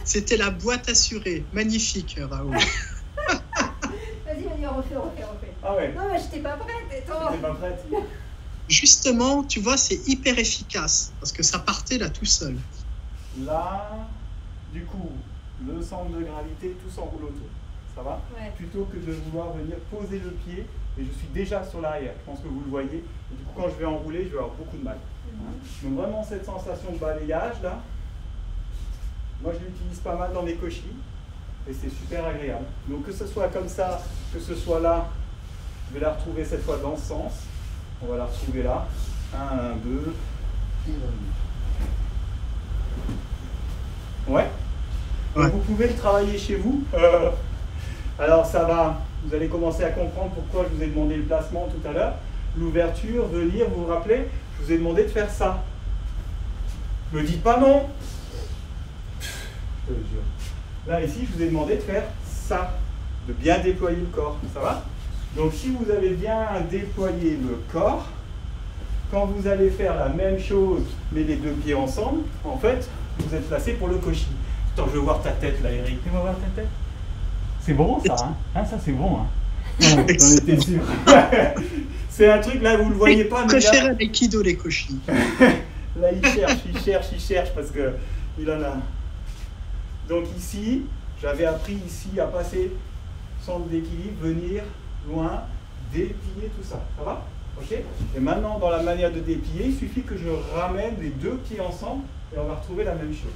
c'était la boîte assurée. Magnifique, Raoul. Vas-y, on refait. Ah ouais. Non, mais j'étais pas prête. Attends. T'es pas prête? Justement, tu vois, c'est hyper efficace parce que ça partait là tout seul. Là, du coup, le centre de gravité, tout s'enroule autour. Ça va? Ouais. Plutôt que de vouloir venir poser le pied et je suis déjà sur l'arrière. Je pense que vous le voyez. Et du coup, quand je vais enrouler, je vais avoir beaucoup de mal. Hein. Donc vraiment cette sensation de balayage là, moi je l'utilise pas mal dans mes cochis et c'est super agréable. Donc que ce soit comme ça, que ce soit là, je vais la retrouver cette fois dans ce sens. On va la retrouver là. 1, 2, ouais. Donc, vous pouvez le travailler chez vous. Alors ça va, vous allez commencer à comprendre pourquoi je vous ai demandé le placement tout à l'heure. L'ouverture, venir, vous vous rappelez, je vous ai demandé de faire ça. Ne me dites pas non. Je te le jure. Là, ici, je vous ai demandé de faire ça, de bien déployer le corps. Ça va? Donc, si vous avez bien déployé le corps, quand vous allez faire la même chose, mais les deux pieds ensemble, en fait, vous êtes placé pour le koshi. Attends, je veux voir ta tête là, Eric. Fais-moi voir ta tête. C'est bon, ça, hein? Hein, ça, c'est bon, hein? Ouais, j'en étais sûr. C'est un truc, là, vous le voyez pas, mais préfère avec Kido les koshi. Là, il cherche, parce que il en a. Donc ici, j'avais appris ici à passer centre d'équilibre, venir loin, déplier tout ça. Ça va? Ok? Et maintenant, dans la manière de déplier, il suffit que je ramène les deux pieds ensemble et on va retrouver la même chose.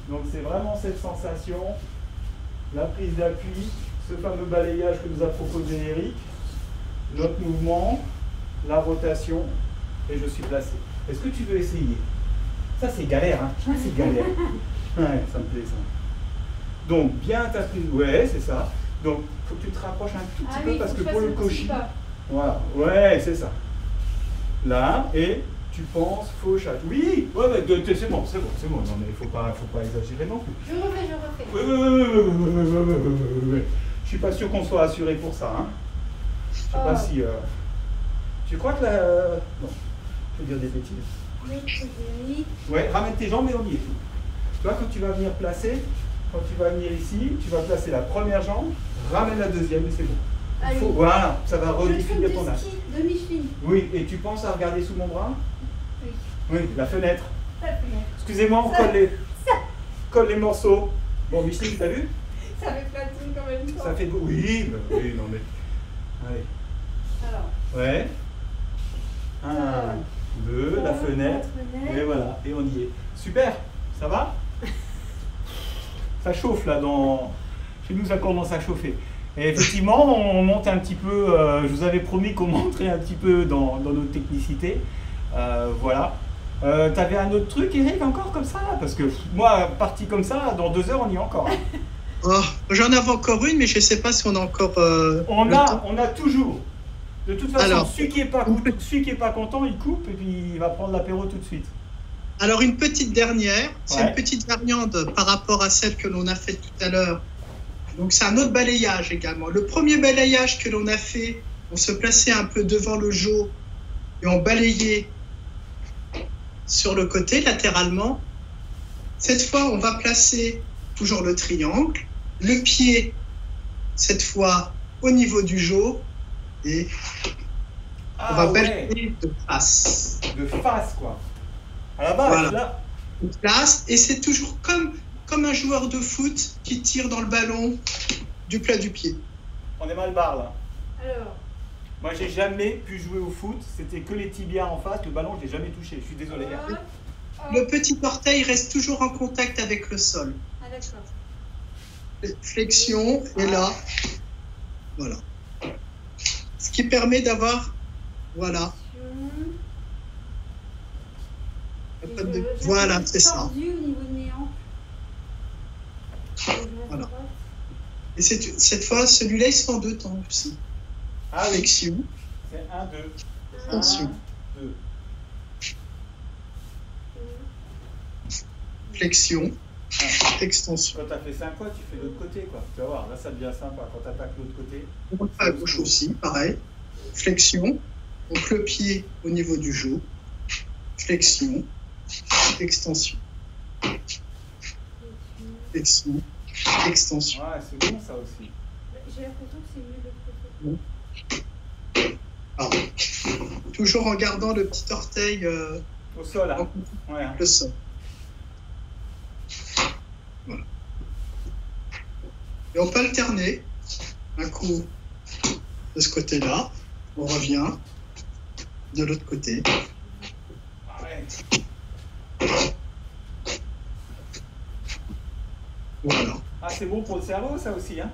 Donc c'est vraiment cette sensation, la prise d'appui, ce fameux balayage que nous a proposé Eric, notre mouvement, la rotation, et je suis placé. Est-ce que tu veux essayer? Ça c'est galère, hein? Ça c'est galère. Ouais, ça me plaît ça. Donc bien ta prise, ouais c'est ça. Donc il faut que tu te rapproches un tout petit peu parce que pour le koshi, voilà, ouais c'est ça. Là, et tu penses, faux chat. Oui, ouais, c'est bon. Non mais il faut pas exagérer non plus. Je refais. Oui. Je suis pas sûr qu'on soit assuré pour ça, hein. Je sais pas si. Tu crois que la. Non, je vais dire des bêtises. Ouais, ramène tes jambes et on y est. Tu vois, quand tu vas venir placer, quand tu vas venir ici, tu vas placer la première jambe, ramène la deuxième et c'est bon. Voilà, ça va redéfinir ton axe. De Micheline. Oui, et tu penses à regarder sous mon bras? Oui. Oui, la fenêtre. La fenêtre. Excusez-moi, on colle les morceaux. Bon, Micheline, t'as vu? Ça fait platine quand même. Ça fait beau. Oui, non mais. Allez. Alors. Ouais. 1, 2, la fenêtre. Et voilà, et on y est. Super, ça va? Ça chauffe là dans. Chez nous, ça commence à chauffer. Et effectivement, on monte un petit peu. Je vous avais promis qu'on monterait un petit peu dans notre technicité. Voilà. T'avais un autre truc, Eric, encore comme ça? Parce que moi, parti comme ça, dans 2 heures, on y est encore. Oh, j'en avais encore une, mais je ne sais pas si on a encore. On a toujours. De toute façon, Alors, celui qui n'est pas content, il coupe et puis il va prendre l'apéro tout de suite. Alors, une petite dernière, c'est une petite variante par rapport à celle que l'on a faite tout à l'heure. Donc, c'est un autre balayage également. Le premier balayage que l'on a fait, on se plaçait un peu devant le jo et on balayait sur le côté, latéralement. Cette fois, on va placer toujours le triangle, le pied, cette fois, au niveau du jo, et on va balayer de face. De face, quoi. À la base, voilà. Là. On place, et c'est toujours comme un joueur de foot qui tire dans le ballon du plat du pied. On est mal barre, là. Alors. Moi, j'ai jamais pu jouer au foot. C'était que les tibias en face. Le ballon, je l'ai jamais touché. Je suis désolé. Le petit orteil reste toujours en contact avec le sol. Ah, d'accord. Flexion, et là, voilà. Ce qui permet d'avoir, voilà. Voilà, c'est ça. Au niveau de mes hanches. Voilà. Et cette fois, celui-là, il se fait en 2 temps aussi. Ah, flexion. C'est 1, 2. Extension. 1, 2. Flexion. Extension. Quand tu as fait 5 fois, tu fais l'autre côté, quoi. Tu vas voir, là, ça devient sympa. Quand tu attaques l'autre côté. On va à gauche aussi, pareil. Flexion. Donc le pied au niveau du genou. Flexion. Extension. Flexion. Extension. Ouais, c'est bon ça aussi. J'ai l'impression que c'est mieux de côté. Alors, toujours en gardant le petit orteil au sol, hein. Ouais. Le sol. Voilà. Et on peut alterner. Un coup de ce côté-là. On revient de l'autre côté. Ouais. Voilà. Ah, c'est bon pour le cerveau, ça aussi, hein?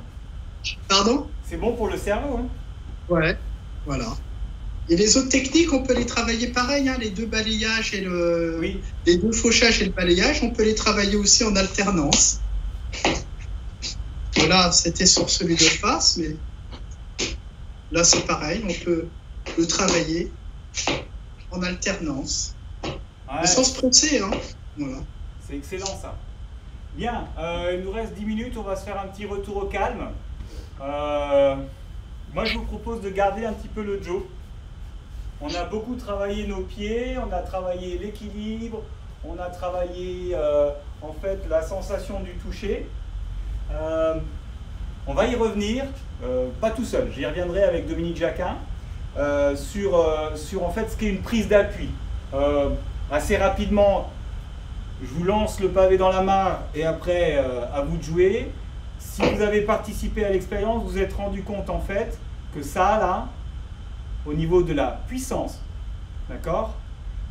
Pardon? C'est bon pour le cerveau, hein? Ouais. Voilà. Et les autres techniques, on peut les travailler pareil, hein, les deux balayages et Oui. les deux fauchages et le balayage, on peut les travailler aussi en alternance. Voilà, c'était sur celui de face, mais là c'est pareil, on peut le travailler en alternance. Ouais. Mais sans se presser, hein. Voilà. C'est excellent ça. Bien, il nous reste 10 minutes, on va se faire un petit retour au calme. Moi je vous propose de garder un petit peu le Joe. On a beaucoup travaillé nos pieds, on a travaillé l'équilibre, on a travaillé en fait la sensation du toucher. On va y revenir, pas tout seul, j'y reviendrai avec Dominique Jacquin, sur en fait ce qu'est une prise d'appui. Assez rapidement, je vous lance le pavé dans la mare et après à vous de jouer. Si vous avez participé à l'expérience, vous vous êtes rendu compte en fait que ça là, au niveau de la puissance, d'accord,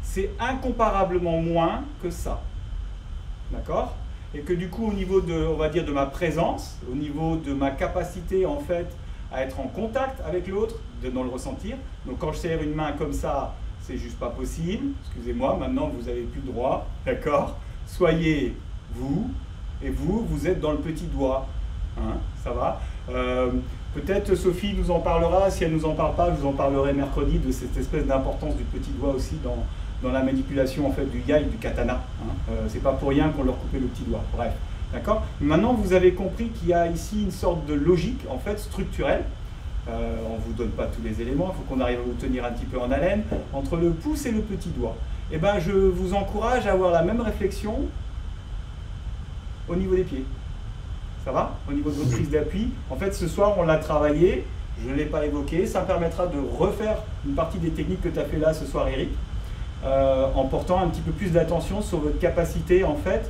c'est incomparablement moins que ça, d'accord, et que du coup au niveau de, on va dire, de ma présence, au niveau de ma capacité en fait à être en contact avec l'autre, dans le ressentir, donc quand je serre une main comme ça, c'est juste pas possible, excusez-moi, maintenant vous avez plus le droit, d'accord, soyez vous, et vous êtes dans le petit doigt, hein, ça va. Peut-être Sophie nous en parlera, si elle ne nous en parle pas, je vous en parlerai mercredi de cette espèce d'importance du petit doigt aussi dans la manipulation en fait du yai, du katana. Hein. C'est pas pour rien qu'on leur coupait le petit doigt, bref. D'accord. Maintenant vous avez compris qu'il y a ici une sorte de logique en fait structurelle. On ne vous donne pas tous les éléments, il faut qu'on arrive à vous tenir un petit peu en haleine, entre le pouce et le petit doigt. Et ben je vous encourage à avoir la même réflexion au niveau des pieds. Ça va? Au niveau de votre prise d'appui. En fait, ce soir, on l'a travaillé. Je ne l'ai pas évoqué. Ça me permettra de refaire une partie des techniques que tu as fait là ce soir, Eric, en portant un petit peu plus d'attention sur votre capacité, en fait,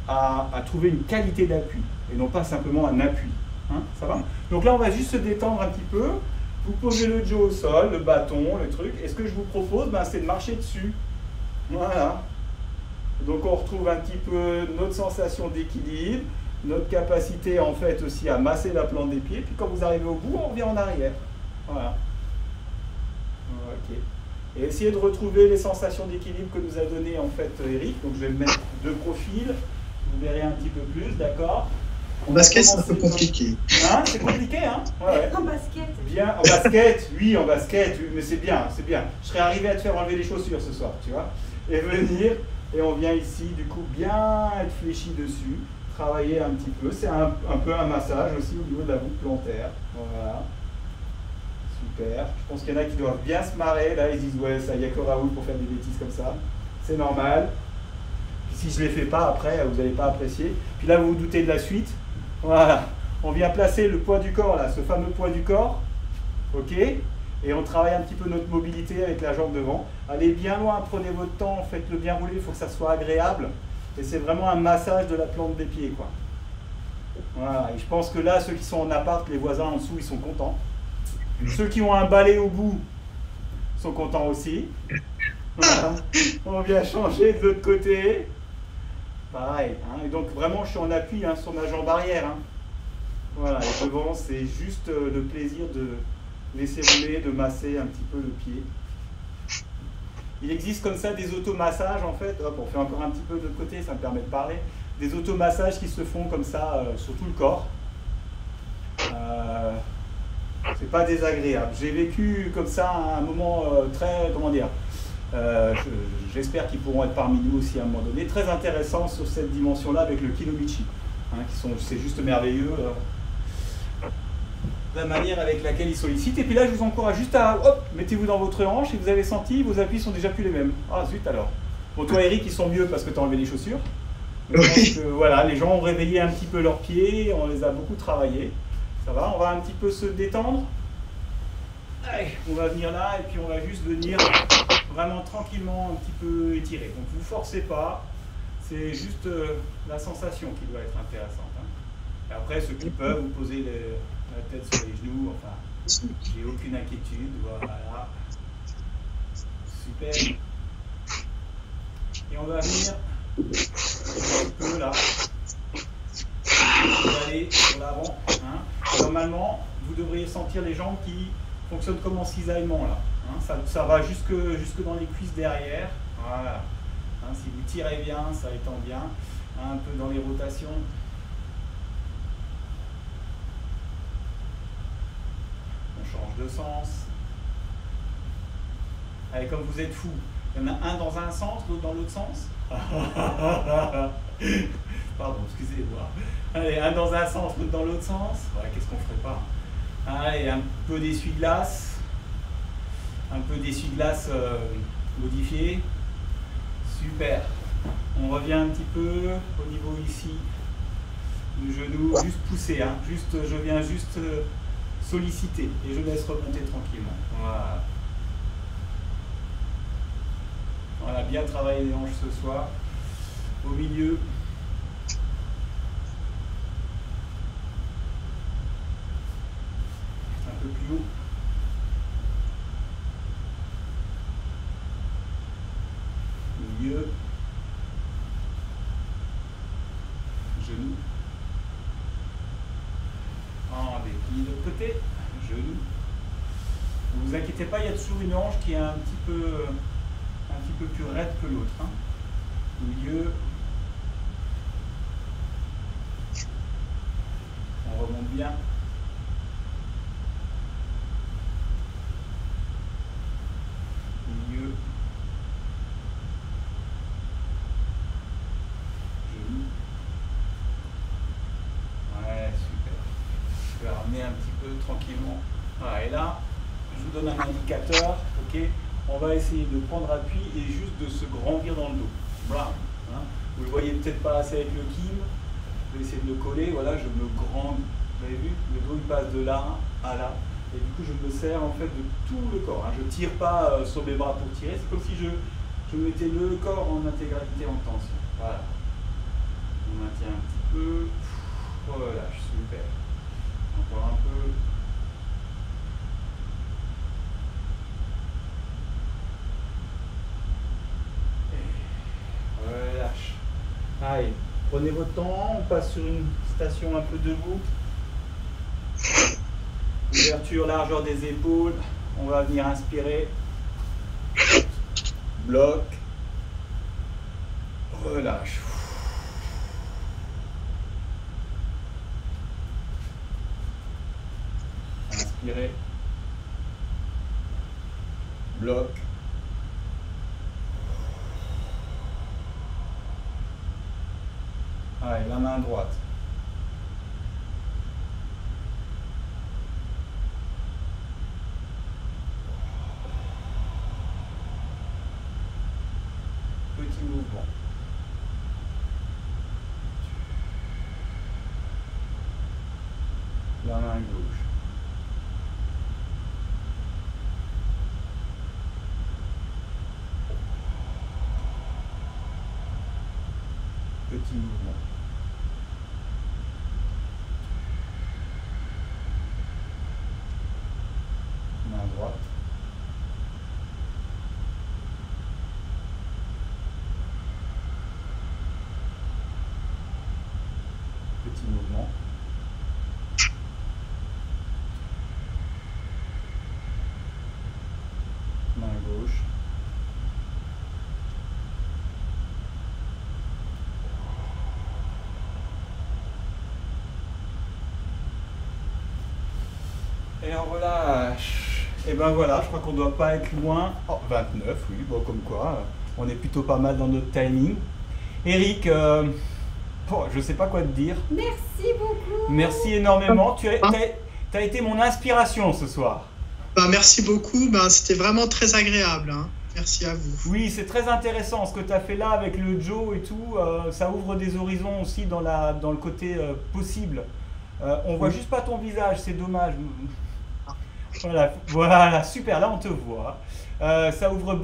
à trouver une qualité d'appui et non pas simplement un appui. Hein, ça va? Donc là, on va juste se détendre un petit peu. Vous posez le Joe au sol, le bâton, le truc. Et ce que je vous propose, ben, c'est de marcher dessus. Voilà. Donc, on retrouve un petit peu notre sensation d'équilibre. Notre capacité en fait aussi à masser la plante des pieds, puis quand vous arrivez au bout, on revient en arrière. Voilà. Ok. Et essayez de retrouver les sensations d'équilibre que nous a donné en fait Eric. Donc je vais me mettre de profil, vous verrez un petit peu plus, d'accord? En basket, c'est un peu compliqué. Hein, c'est compliqué, hein? Ouais. En basket. Bien, en basket, oui, en basket, mais c'est bien, c'est bien. Je serais arrivé à te faire enlever les chaussures ce soir, tu vois? Et venir, et on vient ici, du coup, bien être fléchi dessus. Travailler un petit peu, c'est un peu un massage aussi au niveau de la voûte plantaire. Voilà. Super. Je pense qu'il y en a qui doivent bien se marrer. Là, ils disent ouais, ça y a que Raoul pour faire des bêtises comme ça. C'est normal. Puis si je ne les fais pas après, vous n'allez pas apprécier. Puis là, vous vous doutez de la suite. Voilà. On vient placer le poids du corps là, ce fameux poids du corps. Ok. Et on travaille un petit peu notre mobilité avec la jambe devant. Allez bien loin, prenez votre temps, faites-le bien rouler, il faut que ça soit agréable. Et c'est vraiment un massage de la plante des pieds, quoi. Voilà. Et je pense que là, ceux qui sont en appart, les voisins en dessous, ils sont contents. Ceux qui ont un balai au bout sont contents aussi. Voilà. On vient changer de l'autre côté. Pareil. Hein. Et donc vraiment, je suis en appui hein, sur ma jambe arrière. Hein. Voilà. Et devant, c'est juste le plaisir de laisser rouler, de masser un petit peu le pied. Il existe comme ça des automassages en fait, hop, on fait encore un petit peu de l'autre côté, ça me permet de parler, des automassages qui se font comme ça sur tout le corps. C'est pas désagréable. J'ai vécu comme ça un moment très, comment dire, j'espère qu'ils pourront être parmi nous aussi à un moment donné, très intéressant sur cette dimension-là avec le Kinomichi, hein, c'est juste merveilleux. La manière avec laquelle ils sollicitent. Et puis là, je vous encourage juste à, hop, mettez-vous dans votre hanche et vous avez senti, vos appuis sont déjà plus les mêmes. Ah zut alors. Bon, toi Eric, ils sont mieux parce que tu as enlevé les chaussures. Mais je pense que, voilà, les gens ont réveillé un petit peu leurs pieds, on les a beaucoup travaillés. Ça va, on va un petit peu se détendre. Allez, on va venir là et puis on va juste venir vraiment tranquillement un petit peu étirer. Donc vous forcez pas, c'est juste la sensation qui doit être intéressante. Hein. Et après, ceux qui peuvent, vous posez la tête sur les genoux, enfin, J'ai aucune inquiétude, voilà. Super. Et on va venir un petit peu là. On va aller sur l'avant. Hein. Normalement, vous devriez sentir les jambes qui fonctionnent comme en cisaillement là. Hein. Ça va jusque dans les cuisses derrière. Voilà. Hein, si vous tirez bien, ça étend bien. Hein, un peu dans les rotations. On change de sens. Allez, comme vous êtes fou, il y en a un dans un sens, l'autre dans l'autre sens. Pardon, excusez-moi. Allez, un dans un sens, l'autre dans l'autre sens. Ouais, qu'est-ce qu'on ferait pas? Allez, un peu d'essuie-glace. Un peu d'essuie-glace modifié. Super. On revient un petit peu au niveau ici du genou. Juste pousser, hein. Je viens juste solliciter et je laisse remonter tranquillement. Voilà. On a bien travaillé les hanches ce soir. Au milieu. Un peu plus haut. Milieu. Genou. En dépli de l'autre côté. Genou. Ne vous inquiétez pas, il y a toujours une hanche qui est un petit peu plus raide que l'autre. Hein. Milieu. On remonte bien. Milieu. Genou. Ouais, super. Je vais ramener un petit peu tranquillement. Voilà, et là, je vous donne un indicateur. Ok. On va essayer de prendre appui et juste de se grandir dans le dos. Voilà. Hein. Vous le voyez peut-être pas assez avec le kim. Je vais essayer de le coller. Voilà, je me grandis. Vous avez vu? Le dos il passe de là à là. Et du coup, je me sers en fait de tout le corps. Hein. Je ne tire pas sur mes bras pour tirer. C'est comme si je mettais le corps en intégralité en tension. Voilà. On maintient un petit peu. Relâche. Super. Encore un peu. Relâche. Allez, prenez votre temps, on passe sur une station un peu debout. Ouverture, largeur des épaules. On va venir inspirer. Bloc. Relâche. Inspirez. Bloc. Allez, la main droite. Petit mouvement. La main gauche. Petit mouvement. Main droite. Petit mouvement. Main gauche. Et on relâche. Et ben voilà, je crois qu'on ne doit pas être loin. Oh, 29, oui, bon, comme quoi, on est plutôt pas mal dans notre timing. Eric, je ne sais pas quoi te dire. Merci beaucoup. Merci énormément. Tu as été mon inspiration ce soir. Ben, merci beaucoup, ben, c'était vraiment très agréable. Hein. Merci à vous. Oui, c'est très intéressant ce que tu as fait là avec le Joe et tout. Ça ouvre des horizons aussi dans le côté possible. On voit juste pas ton visage, c'est dommage. Voilà, super, là on te voit. Ça ouvre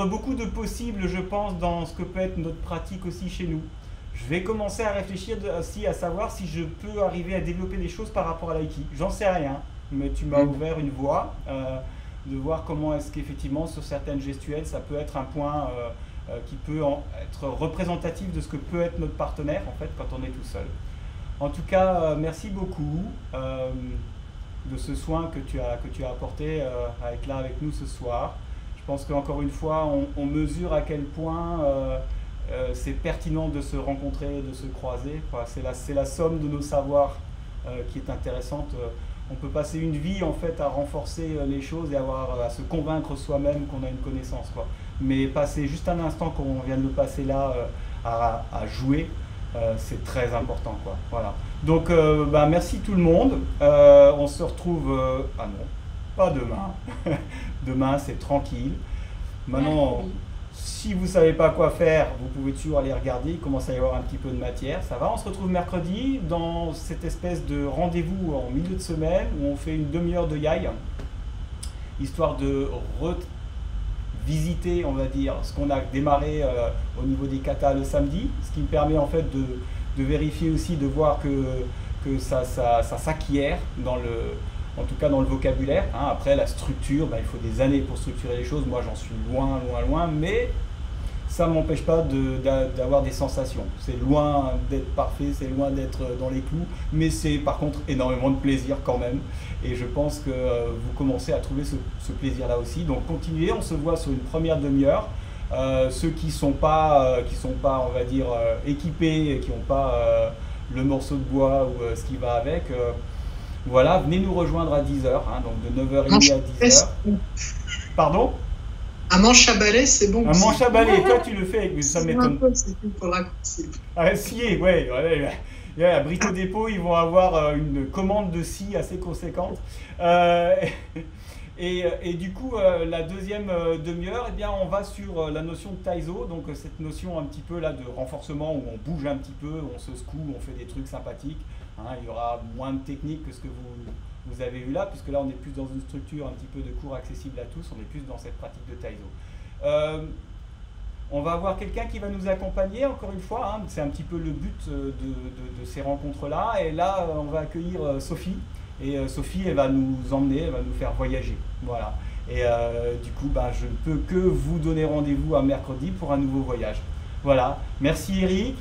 beaucoup de possibles, je pense, dans ce que peut être notre pratique aussi chez nous. Je vais commencer à réfléchir aussi à savoir si je peux arriver à développer des choses par rapport à l'aïki. J'en sais rien. mais tu m'as ouvert une voie de voir comment est-ce qu'effectivement sur certaines gestuelles, ça peut être un point qui peut être représentatif de ce que peut être notre partenaire en fait quand on est tout seul. En tout cas, merci beaucoup de ce soin que tu as apporté à être là avec nous ce soir. Je pense qu'encore une fois, on mesure à quel point c'est pertinent de se rencontrer, de se croiser. C'est la somme de nos savoirs qui est intéressante. On peut passer une vie en fait à renforcer les choses et à se convaincre soi-même qu'on a une connaissance, quoi. Mais passer juste un instant qu'on vient de le passer là à jouer, c'est très important, quoi. Voilà. Donc merci tout le monde. On se retrouve ah non, pas demain. Demain c'est tranquille. Maintenant, si vous ne savez pas quoi faire, vous pouvez toujours aller regarder, il commence à y avoir un petit peu de matière, ça va. On se retrouve mercredi dans cette espèce de rendez-vous en milieu de semaine où on fait une demi-heure de yai, histoire de revisiter, on va dire, ce qu'on a démarré au niveau des katas le samedi, ce qui me permet en fait de vérifier aussi, de voir que ça s'acquiert en tout cas dans le vocabulaire. Hein. Après, la structure, il faut des années pour structurer les choses. Moi, j'en suis loin, mais ça ne m'empêche pas d'avoir des sensations. C'est loin d'être parfait, c'est loin d'être dans les clous, mais c'est par contre énormément de plaisir quand même. Et je pense que vous commencez à trouver ce plaisir-là aussi. Donc, continuez, on se voit sur une première demi-heure. Ceux qui sont pas, on va dire, équipés, qui n'ont pas le morceau de bois ou ce qui va avec, voilà, venez nous rejoindre à 10h, hein, donc de 9h30 à 10h. Pardon? Un manche à balai, c'est bon. Un manche à balai, toi tu le fais avec, ça m'étonne. C'est tout pour le raccourci. Ah, scier, ouais. À Brico Dépôt, ils vont avoir une commande de scie assez conséquente. Et du coup, la deuxième demi-heure, eh bien, on va sur la notion de Taizo, donc cette notion un petit peu là de renforcement où on bouge un petit peu, on se secoue, on fait des trucs sympathiques. Hein, il y aura moins de technique que ce que vous avez vu là, puisque là on est plus dans une structure un petit peu de cours accessible à tous, on est plus dans cette pratique de Taizo. On va avoir quelqu'un qui va nous accompagner, encore une fois, hein, c'est un petit peu le but de ces rencontres-là. Et là, on va accueillir Sophie. Et Sophie, elle va nous emmener, elle va nous faire voyager. Voilà. Et du coup, je ne peux que vous donner rendez-vous à mercredi pour un nouveau voyage. Voilà. Merci Eric.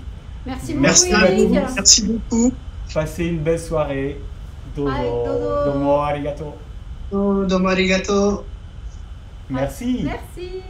Merci beaucoup Eric. Merci beaucoup. Passez une belle soirée. Dodo. Domo arigato. Domo arigato. Merci. Merci.